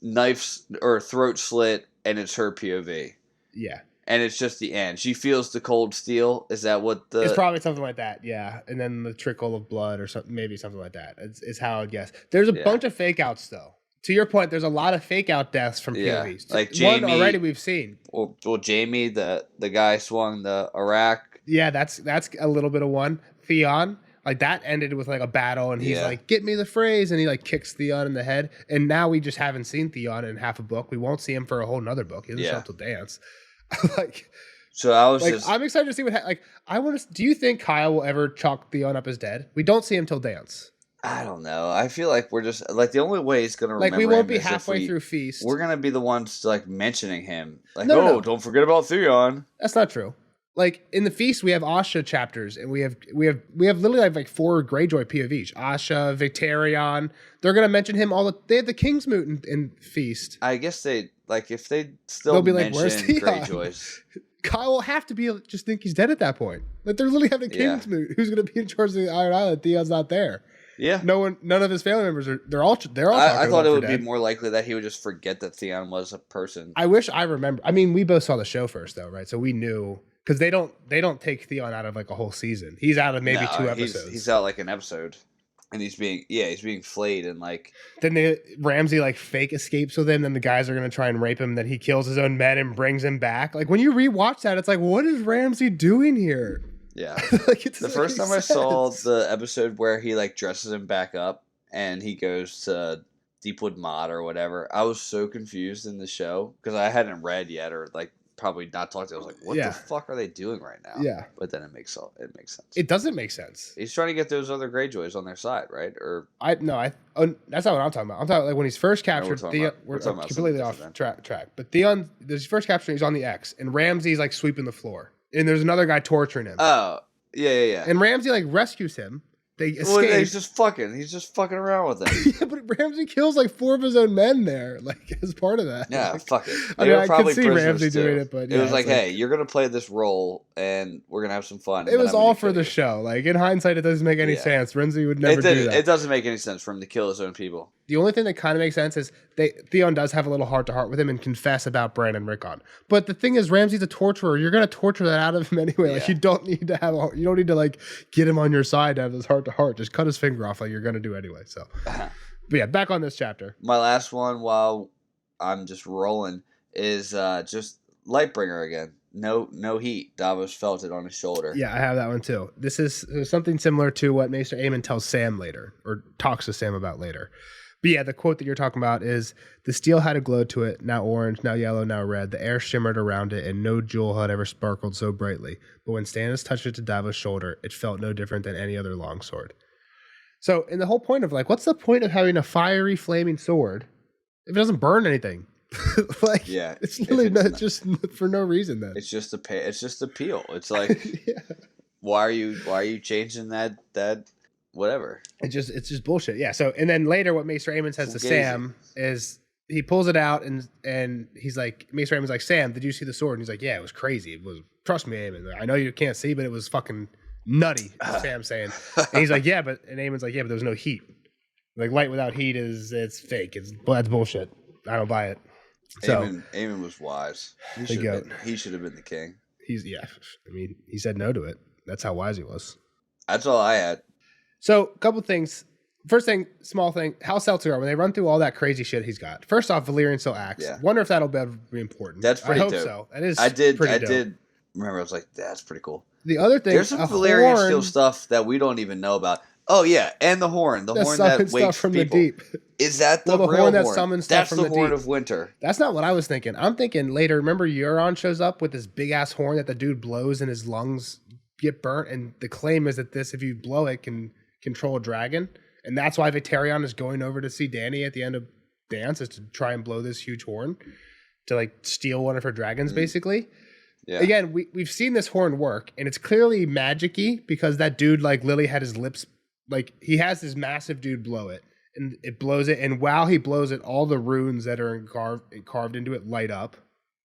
S3: knifes or throat slit and it's her POV
S1: Yeah.
S3: and it's just the end. She feels the cold steel. Is that what the?
S1: It's probably something like that, yeah. And then the trickle of blood or something, maybe something like that. Is how I'd guess. There's a bunch of fake outs though. To your point, there's a lot of fake out deaths from POVs.
S3: Like
S1: one
S3: Jamie
S1: already we've seen.
S3: Well, Jamie, the guy swung the Iraq.
S1: Yeah, that's a little bit of one. Theon, like that ended with like a battle, and he's like, "Get me the phrase," and he like kicks Theon in the head. And now we just haven't seen Theon in half a book. We won't see him for a whole nother book. He doesn't show up till Dance. Like.
S3: So I was
S1: like,
S3: just.
S1: I'm excited to see what. I want to. Do you think Kyle will ever chalk Theon up as dead? We don't see him till Dance.
S3: I don't know. I feel like we're just like the only way he's gonna remember.
S1: Like we won't
S3: him
S1: be
S3: is if
S1: halfway through Feast.
S3: We're gonna be the ones like mentioning him. Like,
S1: No.
S3: don't forget about Theon.
S1: That's not true. like in the feast we have Asha chapters, and we have literally like 4 Greyjoy POVs. Asha, Victarion. They're gonna mention him they have the Kingsmoot in feast.
S3: I guess they like if they still
S1: They'll be like,
S3: mention
S1: "Where's Theon?"
S3: Greyjoys.
S1: Kyle will have to be just think he's dead at that point. Like they're literally having a Kingsmoot. Who's gonna be in charge of the Iron Island? Theon's not there.
S3: Yeah.
S1: None of his family members are. They're all.
S3: I thought it would be more likely that he would just forget that Theon was a person.
S1: I wish I remember. I mean, we both saw the show first, though, right? So we knew because they don't take Theon out of like a whole season. He's out of maybe 2 episodes.
S3: He's out like an episode, and he's being flayed and like.
S1: Then Ramsay like fake escapes with him. Then the guys are gonna try and rape him. Then he kills his own men and brings him back. Like when you rewatch that, it's like, what is Ramsay doing here?
S3: Yeah.
S1: Like,
S3: the first time I saw the episode where he like dresses him back up and he goes to Deepwood Mod or whatever, I was so confused in the show because I hadn't read yet or like probably not talked to. I was like, what the fuck are they doing right now?
S1: Yeah.
S3: But then it makes sense.
S1: It doesn't make sense.
S3: He's trying to get those other Greyjoys on their side, right? Or
S1: that's not what I'm talking about. I'm talking like when he's first captured. Theon, we're
S3: talking
S1: completely off track. But Theon, there's first capture. He's on the X, and Ramsay's like sweeping the floor, and there's another guy torturing him.
S3: Oh, yeah.
S1: And Ramsay like rescues him. They escape.
S3: Well, he's just fucking around with it.
S1: Yeah, but Ramsay kills like 4 of his own men there, like as part of that.
S3: Yeah,
S1: like,
S3: fuck it.
S1: I could see Ramsay doing it, but
S3: it was like, hey, you're gonna play this role, and we're gonna have some fun.
S1: It was all for the show. Like in hindsight, it doesn't make any sense. Ramsay would never do that.
S3: It doesn't make any sense for him to kill his own people.
S1: The only thing that kind of makes sense is Theon does have a little heart to heart with him and confess about Bran and Rickon. But the thing is, Ramsay's a torturer. You're gonna torture that out of him anyway.
S3: Yeah.
S1: Like you don't need to like get him on your side to have this heart to heart. Just cut his finger off like you're gonna do anyway. So, but yeah, back on this chapter.
S3: My last one, while I'm just rolling, is just Lightbringer again. No heat. Davos felt it on his shoulder.
S1: Yeah, I have that one too. This is something similar to what Maester Aemon tells Sam later, or talks to Sam about later. But yeah, the quote that you're talking about is, the steel had a glow to it, now orange, now yellow, now red. The air shimmered around it, and no jewel had ever sparkled so brightly. But when Stannis touched it to Davos' shoulder, it felt no different than any other longsword. So, in the whole point of like, what's the point of having a fiery, flaming sword if it doesn't burn anything? Like, yeah, it's literally just for no reason. Then
S3: it's just a peel. It's like, why are you changing that? Whatever.
S1: It's just bullshit. Yeah. So, and then later, what Maester Aemon says to Sam is he pulls it out and he's like, Maester Aemon's like, Sam, did you see the sword? And he's like, yeah, it was crazy. It was, trust me, Aemon. I know you can't see, but it was fucking nutty. Sam's saying, and he's like, yeah, but Aemon's like, yeah, but there was no heat. Like light without heat it's fake. That's bullshit. I don't buy it. So
S3: Aemon was wise. He should have been the king.
S1: I mean, he said no to it. That's how wise he was.
S3: That's all I had.
S1: So, a couple things. First thing, small thing, House Celtigar, when they run through all that crazy shit he's got. First off, Valyrian still acts. Yeah. Wonder if that'll be important.
S3: That's pretty dope.
S1: I hope so. That is
S3: I did remember, I was like, that's pretty cool.
S1: The other thing,
S3: there's some Valyrian steel stuff that we don't even know about. Oh, yeah, and the horn. The horn that wakes
S1: from
S3: people.
S1: The deep.
S3: Is that the real horn that summons stuff from the deep? That's the horn of winter.
S1: That's not what I was thinking. I'm thinking later, remember Euron shows up with this big-ass horn that the dude blows and his lungs get burnt, and the claim is that if you blow it, can control a dragon, and that's why Victarion is going over to see Dany at the end of Dance, is to try and blow this huge horn to like steal one of her dragons, basically. Yeah. Again, we've seen this horn work, and it's clearly magic-y because that dude like literally had his lips, like he has this massive dude blow it, and it blows it, and while he blows it, all the runes that are carved into it light up.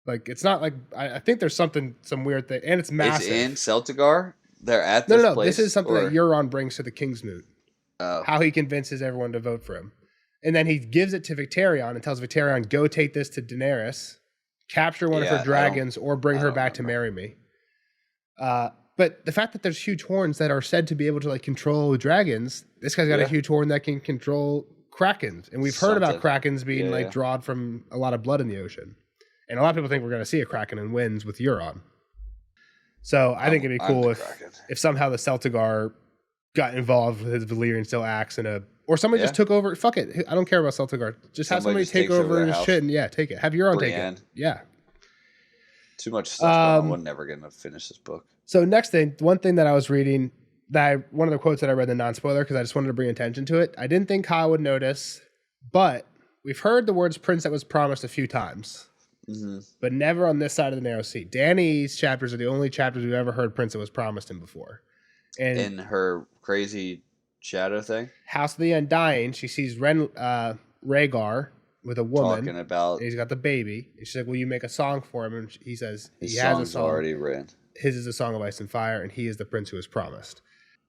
S1: Like it's not like I think there's some weird thing, and it's massive.
S3: It's in Celtigar. They're at this place?
S1: No. This is something that Euron brings to the Kingsmoot. Oh. How he convinces everyone to vote for him. And then he gives it to Victarion and tells Victarion, go take this to Daenerys, capture one of her dragons, or bring her back to marry me. But the fact that there's huge horns that are said to be able to like control dragons, this guy's got a huge horn that can control krakens. And we've heard about krakens being drawn from a lot of blood in the ocean. And a lot of people think we're going to see a kraken in Winds with Euron. So I think it'd be cool if somehow the Celtigar got involved with his Valyrian steel axe or somebody just took over. Fuck it. I don't care about Celtigar. Just have somebody take over his shit and take it. Have Euron take it. Yeah.
S3: Too much stuff. I'm never going to finish this book.
S1: So next thing, one thing that I was reading, one of the quotes that I read in the non-spoiler, because I just wanted to bring attention to it. I didn't think Kyle would notice, but we've heard the words prince that was promised a few times. but never on this side of the narrow sea. Dany's chapters are the only chapters we've ever heard Prince was promised him before. And
S3: in her crazy shadow thing,
S1: House of the Undying, she sees Rhaegar with a woman.
S3: talking about
S1: and he's got the baby. And she's like, will you make a song for him? And he says,
S3: his
S1: he has
S3: song's
S1: a song.
S3: already written.
S1: His is a song of ice and fire, and he is the prince who is promised.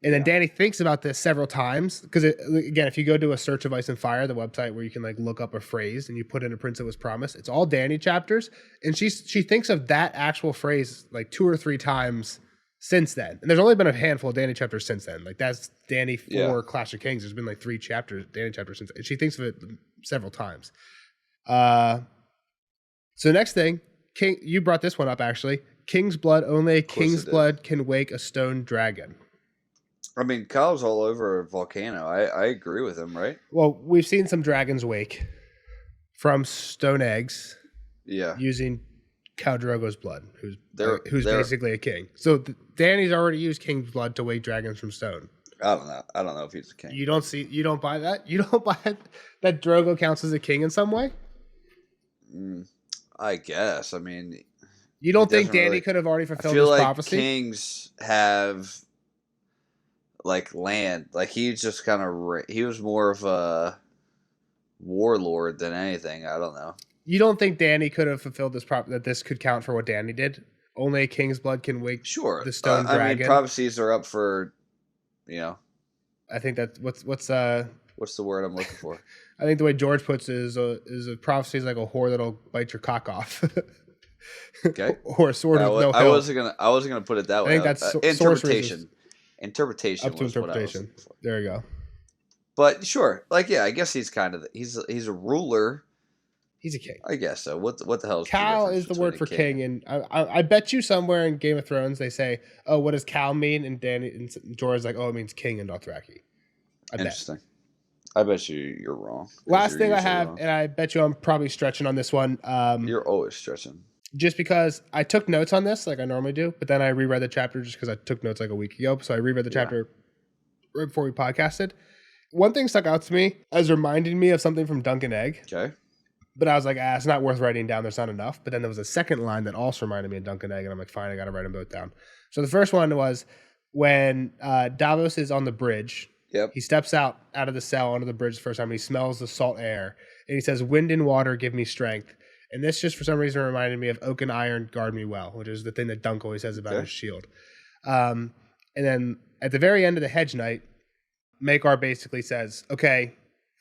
S1: And then Dany thinks about this several times because, again, if you go to a Search of Ice and Fire, the website where you can like look up a phrase and you put in a prince that was promised, it's all Dany chapters, and she thinks of that actual phrase like 2 or 3 times since then. And there's only been a handful of Dany chapters since then. Like that's Dany for Clash of Kings. There's been like 3 Dany chapters since, and she thinks of it several times. So next thing, King, you brought this one up actually. King's blood, only a king's blood can wake a stone dragon.
S3: I mean, Kyle's all over a volcano. I agree with him, right?
S1: Well, we've seen some dragons wake from stone eggs.
S3: Yeah.
S1: Using Khal Drogo's blood, who's
S3: They're
S1: basically a king. So Dany's already used king's blood to wake dragons from stone.
S3: I don't know if he's a king.
S1: You don't buy that? You don't buy that Drogo counts as a king in some way?
S3: I guess. I mean,
S1: you don't think Dany could have already fulfilled this prophecy?
S3: Kings have like land. Like he's just kind of he was more of a warlord than anything. I don't know.
S1: You don't think Dany could have fulfilled this that this could count for what Dany did? Only a king's blood can wake the stone dragon.
S3: I mean, prophecies are up for,
S1: I think that what's the
S3: word I'm looking for?
S1: I think the way George puts it is a prophecy is like a whore that'll bite your cock off.
S3: Okay.
S1: Or a sword with no hilt.
S3: I wasn't gonna put it that way.
S1: I think that's
S3: interpretation. Interpretation.
S1: Up to interpretation. There you go.
S3: But sure, I guess he's kind of he's a ruler.
S1: He's a king.
S3: I guess so. What the hell is
S1: Cal is the word for king, and I bet you somewhere in Game of Thrones they say, "Oh, what does Cal mean?" And Dany and Jorah's like, "Oh, it means king in Dothraki."
S3: Interesting. I bet you're wrong.
S1: Last thing I have, and I bet you I'm probably stretching on this one.
S3: You're always stretching.
S1: Just because I took notes on this, like I normally do, but then I reread the chapter just because I took notes like a week ago. So I reread the chapter right before we podcasted. One thing stuck out to me as reminding me of something from Dunk and Egg.
S3: Okay.
S1: But I was like, it's not worth writing down. There's not enough. But then there was a second line that also reminded me of Dunk and Egg, and I'm like, fine, I got to write them both down. So the first one was when Davos is on the bridge.
S3: Yep.
S1: He steps out of the cell onto the bridge the first time, and he smells the salt air. And he says, wind and water give me strength. And this just for some reason reminded me of oak and iron guard me well, which is the thing that Dunk always says about his shield. And then at the very end of the Hedge Knight, Maekar basically says, okay,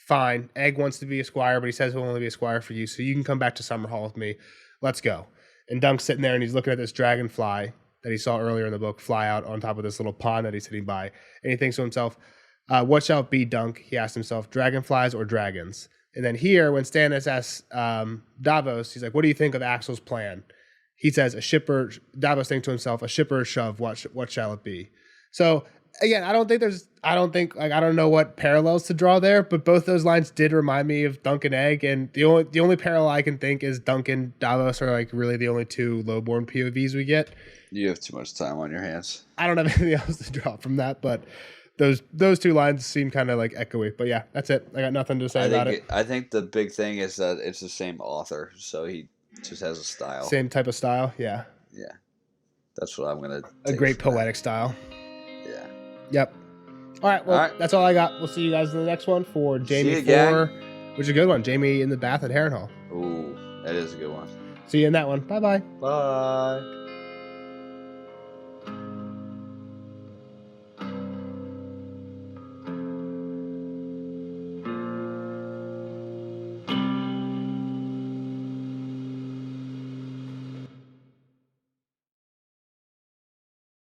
S1: fine, Egg wants to be a squire, but he says he'll only be a squire for you, so you can come back to Summerhall with me. Let's go. And Dunk's sitting there, and he's looking at this dragonfly that he saw earlier in the book fly out on top of this little pond that he's sitting by. And he thinks to himself, what shall it be, Dunk? He asks himself, dragonflies or dragons? And then here, when Stannis asks Davos, he's like, what do you think of Axel's plan? He says, Davos thinks to himself, a shipper shove, what shall it be? So again, I don't know what parallels to draw there, but both those lines did remind me of Dunk and Egg, and the only parallel I can think is Dunk and Davos are like really the only 2 lowborn POVs we get.
S3: You have too much time on your hands.
S1: I don't have anything else to draw from that, but those 2 lines seem kind of like echoey. But yeah, that's it. I got nothing to say about it.
S3: I think the big thing is that it's the same author, so he just has a style.
S1: Same type of style, yeah.
S3: Yeah, that's what I'm gonna.
S1: A great poetic style.
S3: Yeah.
S1: Yep. All right. Well, that's all I got. We'll see you guys in the next one for Jamie 4, which is a good one. Jamie in the bath at Harrenhal.
S3: Ooh, that is a good one.
S1: See you in that one. Bye-bye.
S3: Bye.